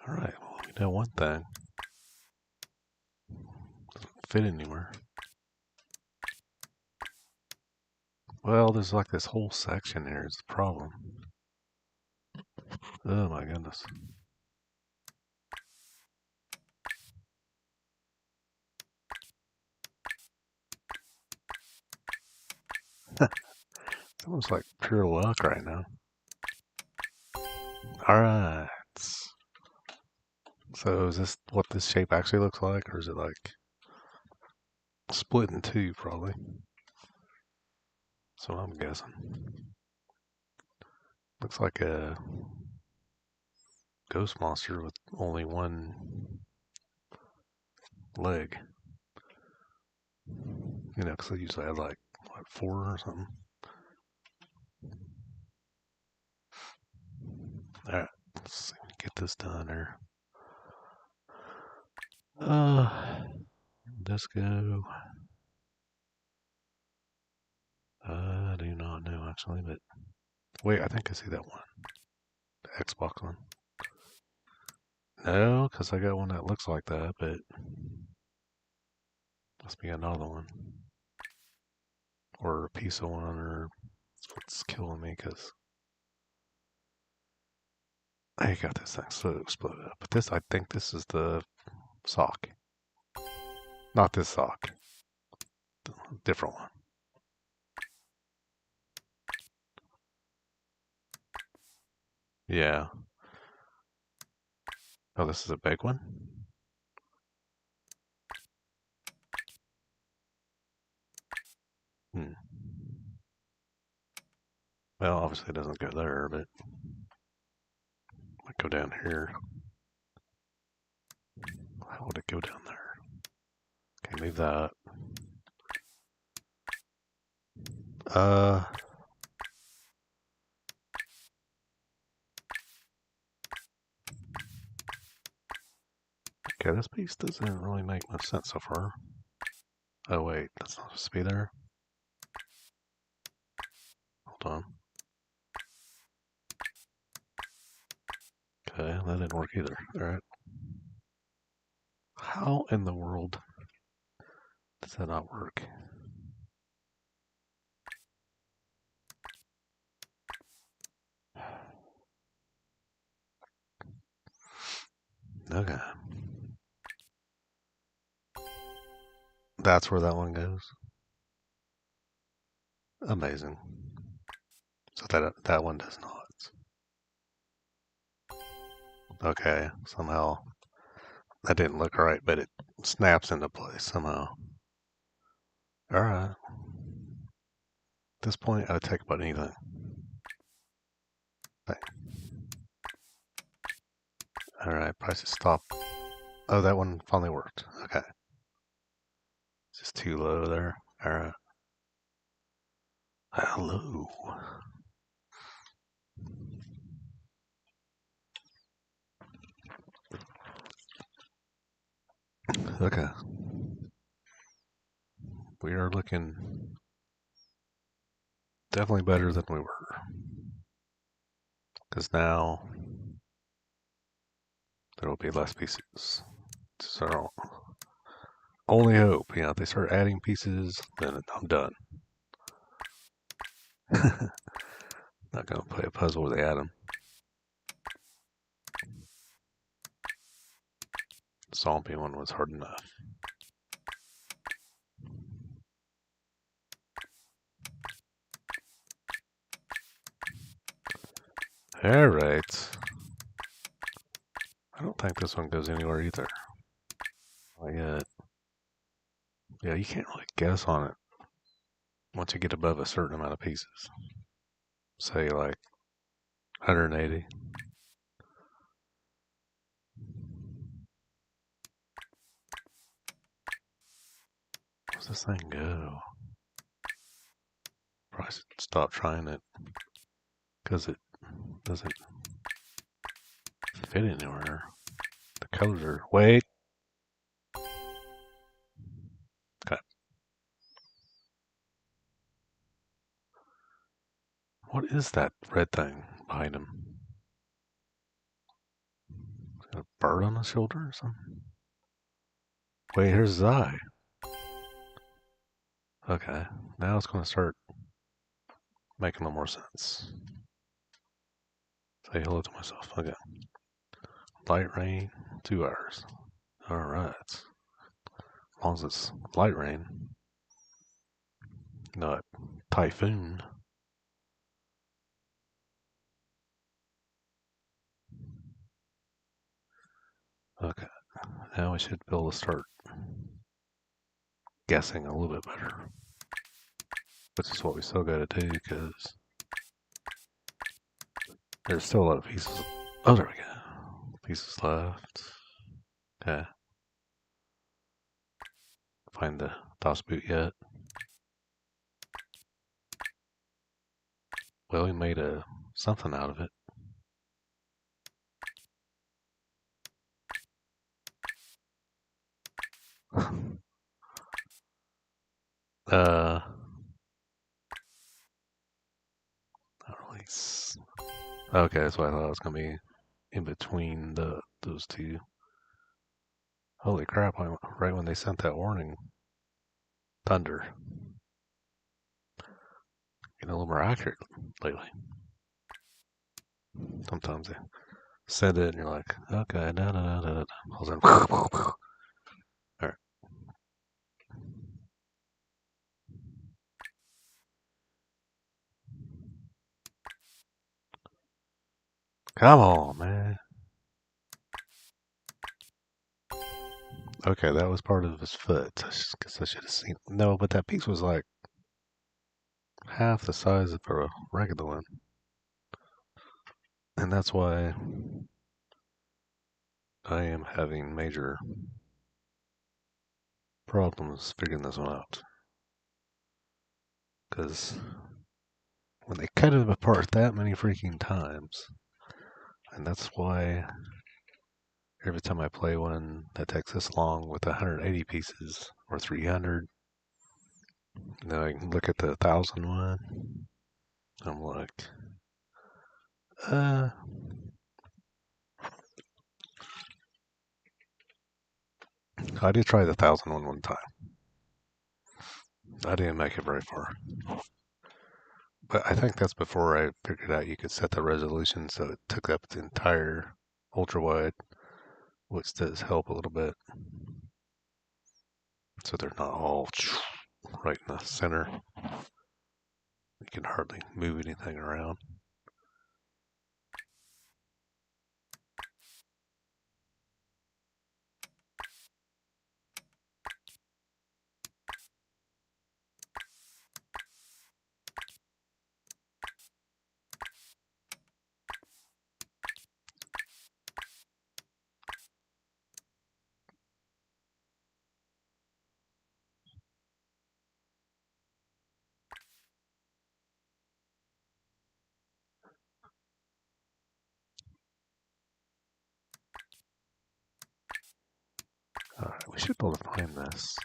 A: Alright, well, we know one thing. Doesn't fit anywhere. Well, there's like this whole section here is the problem. Oh my goodness. It's almost like pure luck right now. Alright. So is this what this shape actually looks like, or is it like split in two probably? That's what I'm guessing. Looks like a ghost monster with only one leg. You know, because they usually have like, what, four or something? Alright, let's see, get this done here. Disco. I do not know actually, but wait, I think I see that one. The Xbox one. No, because I got one that looks like that, but must be another one. Or a piece of one, or that's what's killing me, because I got this thing so exploded up. But this, I think this is the sock. Not this sock. The different one. Yeah. Oh, this is a big one? Hmm. Well, obviously it doesn't go there, but might go down here. How would it go down there? Okay, move that. Uh, okay, this piece doesn't really make much sense so far. Oh wait, that's not supposed to be there. Hold on. Okay, that didn't work either. Alright. How in the world does that not work? Okay. That's where that one goes. Amazing. So that one does not. Okay, somehow that didn't look right, but it snaps into place somehow. Alright. At this point, I would take about anything. Alright, prices stop. Oh, that one finally worked. Okay. Just too low there. Alright. Hello. Okay. We are looking definitely better than we were. Because now there will be less pieces. So only hope. If they start adding pieces, then I'm done. Not gonna play a puzzle where they add them. The zombie one was hard enough. Alright. I don't think this one goes anywhere either. Not yet. Yeah, you can't really guess on it once you get above a certain amount of pieces. Say like 180. Where's this thing go? Probably should stop trying it because it doesn't fit anywhere. The colors are. Wait. Okay. What is that red thing behind him? Got a bird on his shoulder or something? Wait, here's his eye. Okay, now it's going to start making a little more sense. Say hello to myself. Okay. Light rain, 2 hours. Alright. As long as it's light rain, not typhoon. Okay, now we should be able to start guessing a little bit better. Which is what we still gotta do because there's still a lot of pieces. Oh, there we go. Pieces left. Okay. Find the DOS boot yet. Well, we made something out of it. Not really. Okay, that's why I thought it was gonna be in between those two. Holy crap! Right when they sent that warning, thunder. Getting a little more accurate lately. Sometimes they send it and you're like, okay, no. All of a sudden, alright. Come on, man. Okay, that was part of his foot. I guess I should have seen. No, but that piece was like half the size of a regular one. And that's why I am having major problems figuring this one out. Because when they cut it apart that many freaking times, and that's why every time I play one that takes this long with 180 pieces or 300, I can look at the 1,000 one I'm like, uh, I did try the 1,000 one time. I didn't make it very far. But I think that's before I figured out you could set the resolution so it took up the entire ultra wide, which does help a little bit. So they're not all right in the center. You can hardly move anything around. Alright, we should be able to find this.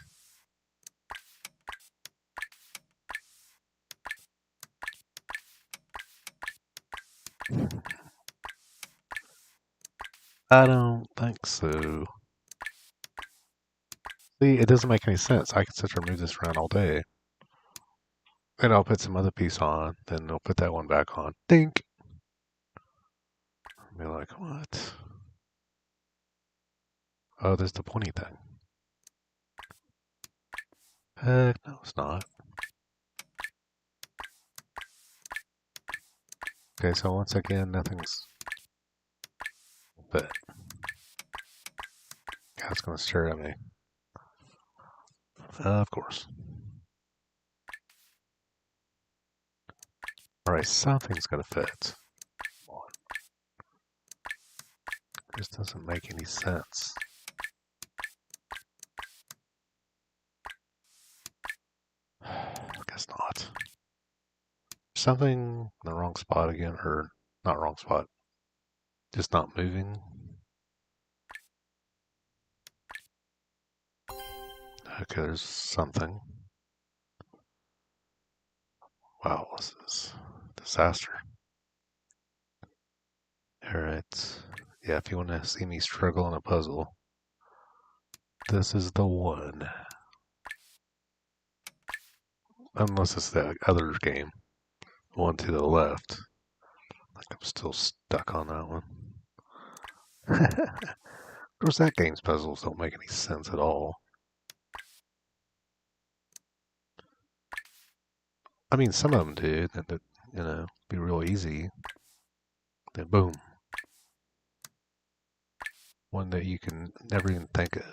A: I don't think so. See, it doesn't make any sense. I could sit here and move this around all day. Then I'll put some other piece on, then I'll put that one back on. Dink! I'll be like, what? Oh, there's the pointy thing. Heck, no, it's not. Okay, so once again, nothing's... But... God's gonna stare at me. Of course. Alright, something's gotta fit. Come on. This doesn't make any sense. I guess not. Something in the wrong spot again, or not wrong spot. Just not moving. Okay, there's something. Wow, this is a disaster. Alright. Yeah, if you want to see me struggle in a puzzle, this is the one. Unless it's the other game. The one to the left. I think I'm still stuck on that one. Of course, that game's puzzles don't make any sense at all. I mean, some of them do, that be real easy. Then boom. One that you can never even think of.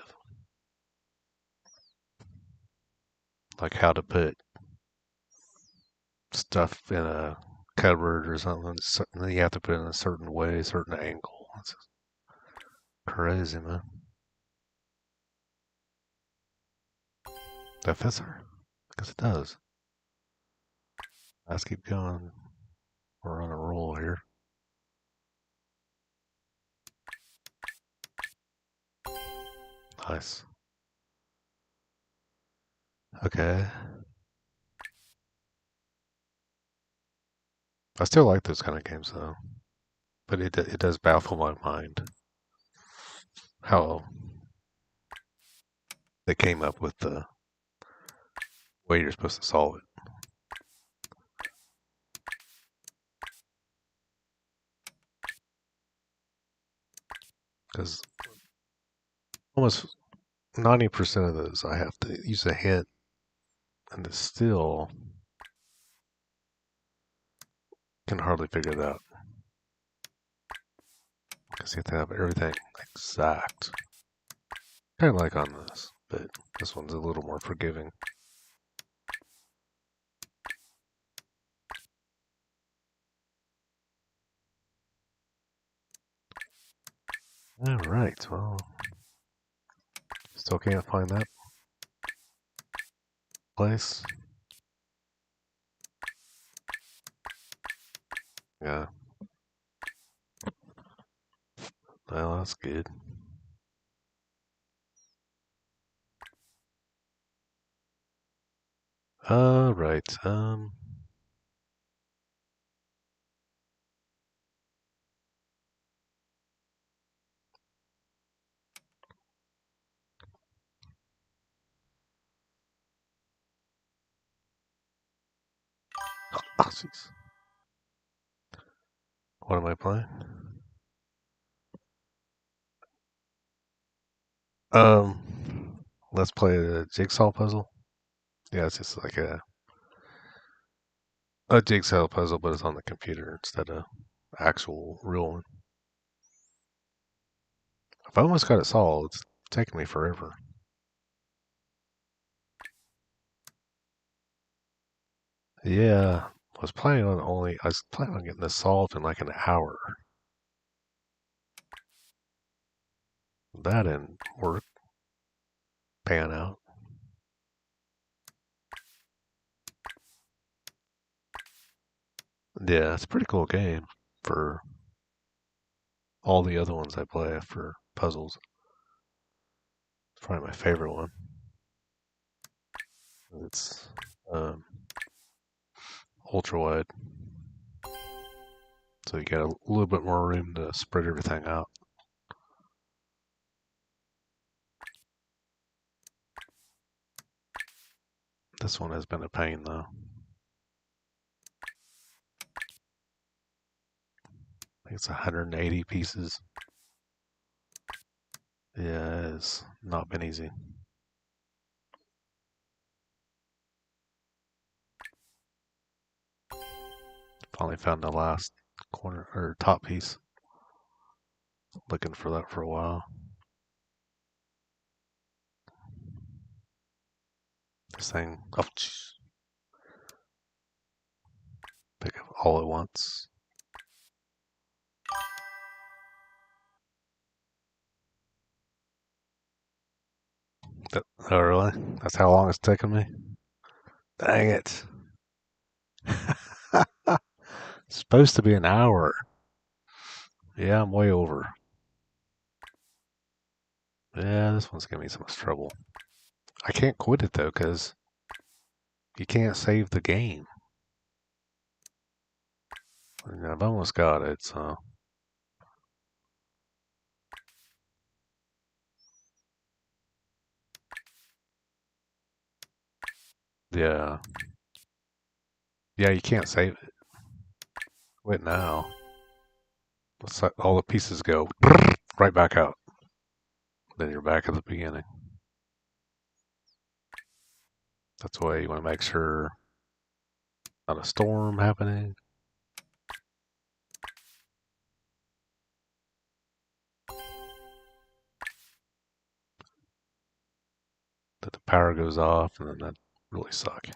A: Like how to put stuff in a cupboard or something. And then you have to put it in a certain way, a certain angle. It's crazy, man. That fits her? Because it does. Let's keep going. We're on a roll here. Nice. Okay. I still like those kind of games though, but it does baffle my mind how they came up with the way you're supposed to solve it. Because almost 90% of those I have to use a hint, and it still can hardly figure it out. Because you have to have everything exact. Kind of like on this, but this one's a little more forgiving. Alright, well, still can't find that place. Yeah. Well, that's good. Right. Galaxies. What am I playing? Let's play the Jigsaw puzzle. Yeah, it's just like a jigsaw puzzle, but it's on the computer instead of actual real one. I've almost got it solved. It's taken me forever. Yeah, I was planning on getting this solved in like an hour. That didn't work, pan out. Yeah, it's a pretty cool game for all the other ones I play for puzzles. It's probably my favorite one. It's um, ultra wide, so you get a little bit more room to spread everything out. This one has been a pain though. I think it's 180 pieces. Yeah, it's not been easy. Finally found the last corner or top piece. Looking for that for a while. This thing, oh, pick up all at once. Oh, really? That's how long it's taken me? Dang it. It's supposed to be an hour. Yeah, I'm way over. Yeah, this one's giving me so much trouble. I can't quit it though, because you can't save the game. And I've almost got it, so. Yeah. Yeah, you can't save it. Quit now. Let's let all the pieces go right back out. Then you're back at the beginning. That's why you want to make sure not a storm happening. That the power goes off, and then that really suck.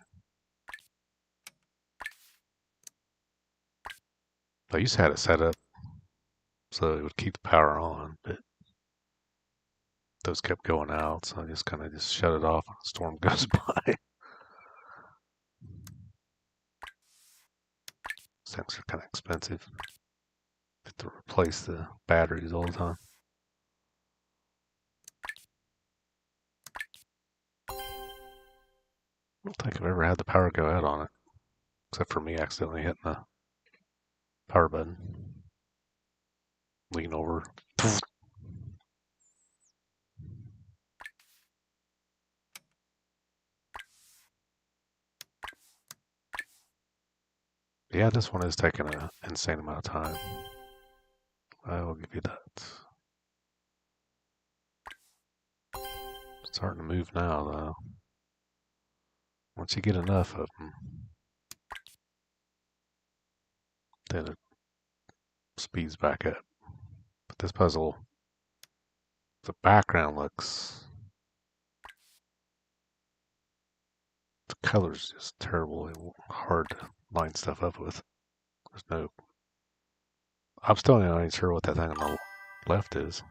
A: I used to have it set up so it would keep the power on, but those kept going out, so I just kind of just shut it off when the storm goes by. These things are kind of expensive. Have to replace the batteries all the time. I don't think I've ever had the power go out on it, except for me accidentally hitting the power button. Lean over. Yeah, this one is taking an insane amount of time. I will give you that. It's starting to move now, though. Once you get enough of them, then it speeds back up. But this puzzle, the background looks, the color's just terrible and hard to line stuff up with. There's no, I'm still not even sure what that thing on the left is.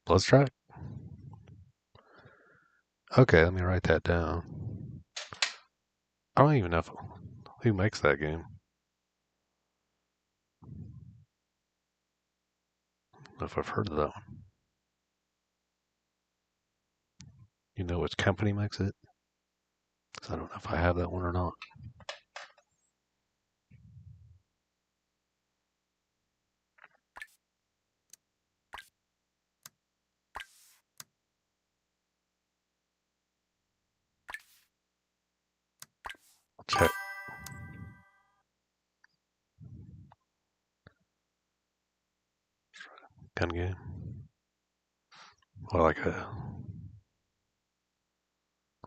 A: Bloodstrike? Okay, let me write that down. I don't even know who makes that game. I don't know if I've heard of that one. You know which company makes it? Because I don't know if I have that one or not. Check. Gun game. Or like a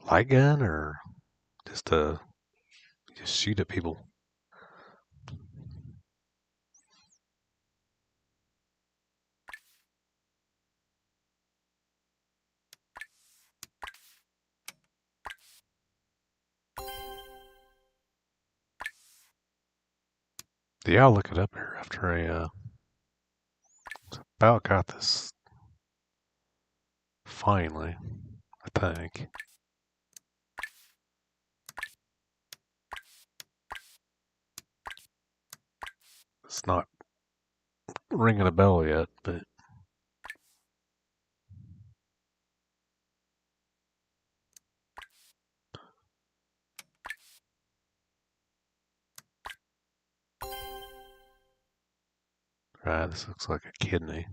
A: light gun, or just just shoot at people. Yeah, I'll look it up here after I about got this finally, I think. It's not ringing a bell yet, but right, this looks like a kidney.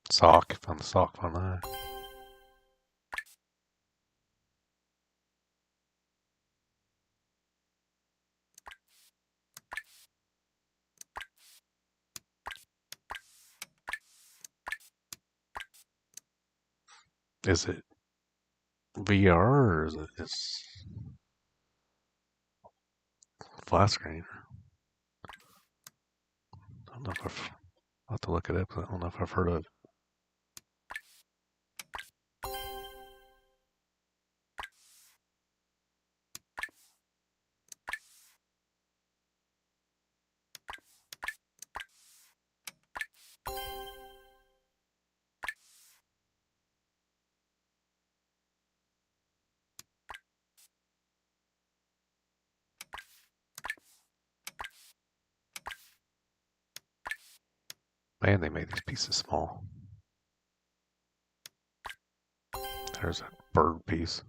A: Sock, found the sock on that. Is it VR or is it just flat screen? I don't know if I'll have to look it up. I don't know if I've heard of it. Man, they made these pieces small. There's a bird piece.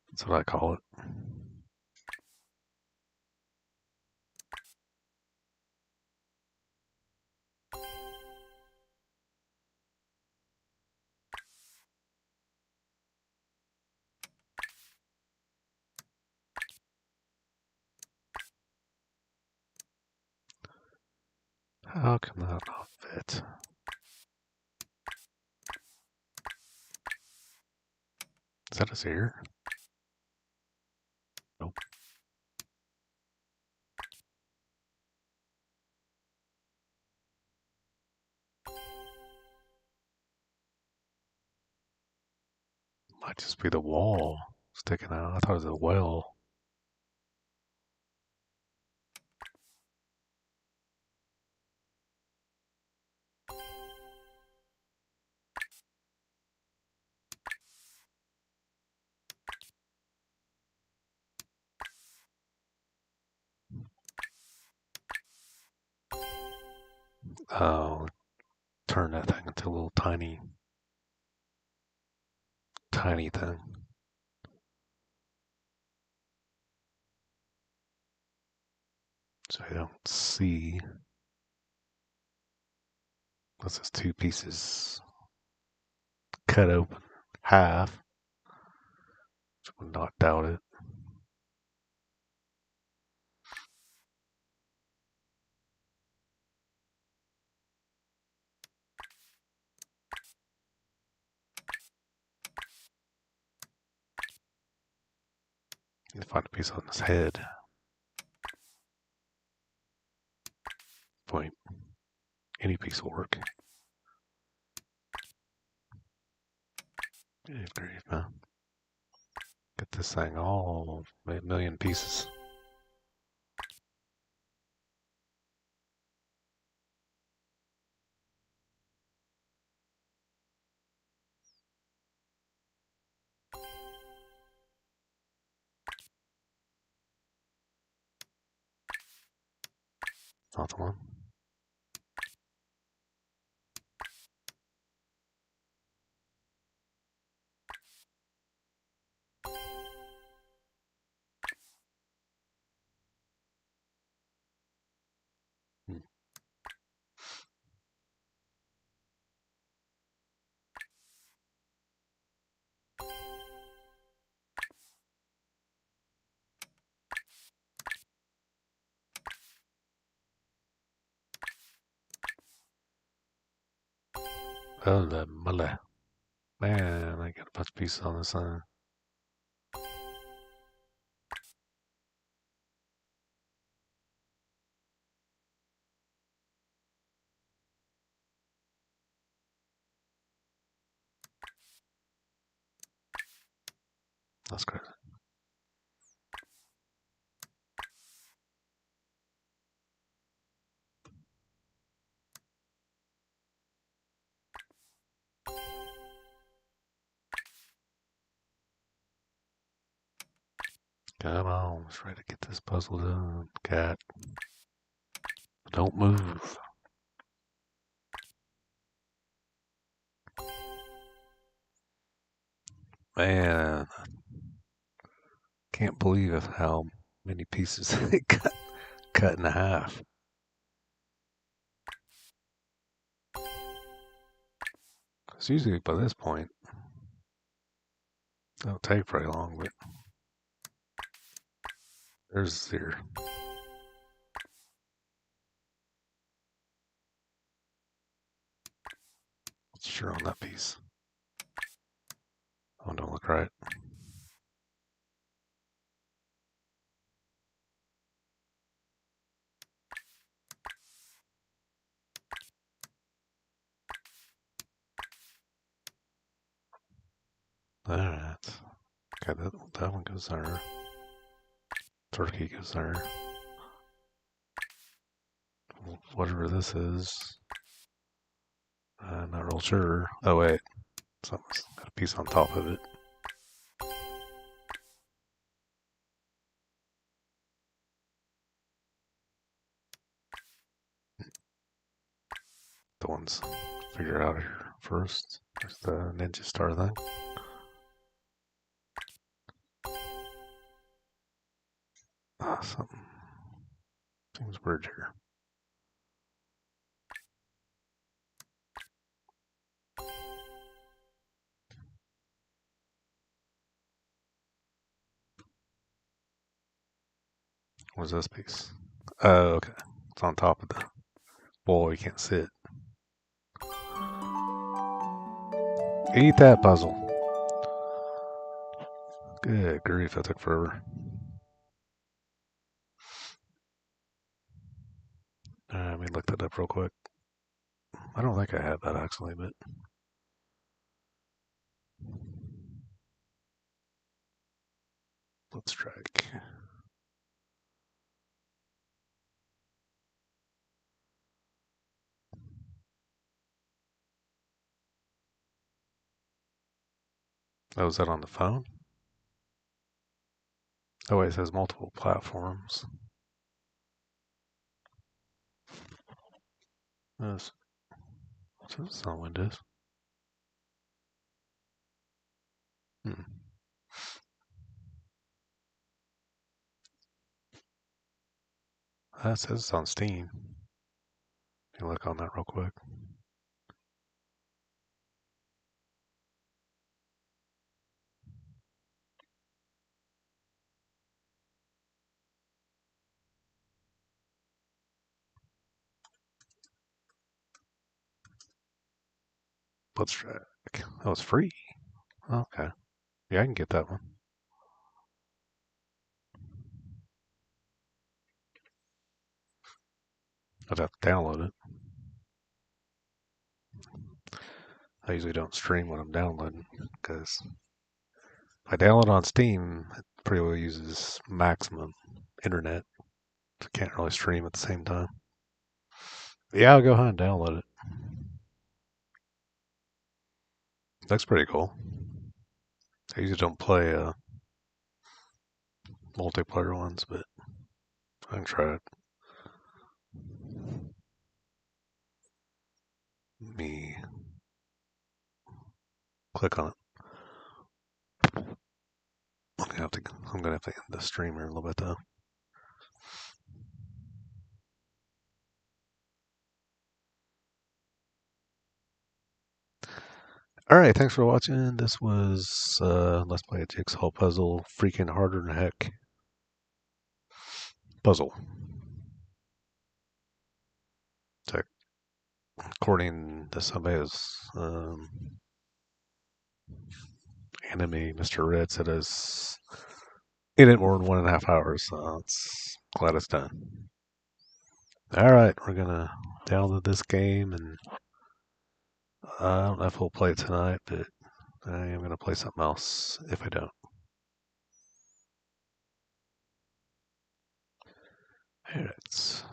A: That's what I call it. How can that not fit? Is that his ear? Nope. Might just be the wall sticking out. I thought it was a well. Oh, turn that thing into a little tiny, tiny thing. So you don't see. What's this? Two pieces cut open half. Which would not doubt it. Need to find a piece on his head. Point. Any piece will work. Good grief, man. Get this thing all a million pieces. Not the one. Hmm. Oh, the mole. Man, I got a bunch of pieces on this side. That's crazy. Come on, let's try to get this puzzle done. Cat, don't move. Man, can't believe how many pieces it cut in half. It's usually by this point, it don't take very long, but there's zero. Sure on that piece. Oh, don't look right. Alright. Okay, that one goes there. Turkey goes there. Whatever this is. I'm not real sure. Oh, wait. Something's got a piece on top of it. The ones figure out here first. There's the ninja star thing. Ah, something seems weird here. What's this piece? Oh, okay. It's on top of the wall. You can't see it. Eat that puzzle. Good grief, that took forever. Let me look that up real quick. I don't think I have that actually, but let's try. Oh, is that on the phone? Oh, wait, it says multiple platforms. This is on Windows. Hmm. That says it's on Steam. You look on that real quick. Let's try. Oh, it's free. Okay. Yeah, I can get that one. I'd have to download it. I usually don't stream when I'm downloading because if I download on Steam, it pretty well uses maximum internet. So I can't really stream at the same time. But yeah, I'll go ahead and download it. That's pretty cool. I usually don't play multiplayer ones, but I can try it. Let me click on it. I'm gonna have to end the stream here a little bit though. Alright, thanks for watching. This was Let's Play a Jigsaw Puzzle. Freaking harder than heck. Puzzle. According and somebody was enemy, Mr. Red, said it's in it more than 1.5 hours, so it's glad it's done. Alright, we're gonna download this game, and I don't know if we'll play it tonight, but I am gonna play something else if I don't. Alright.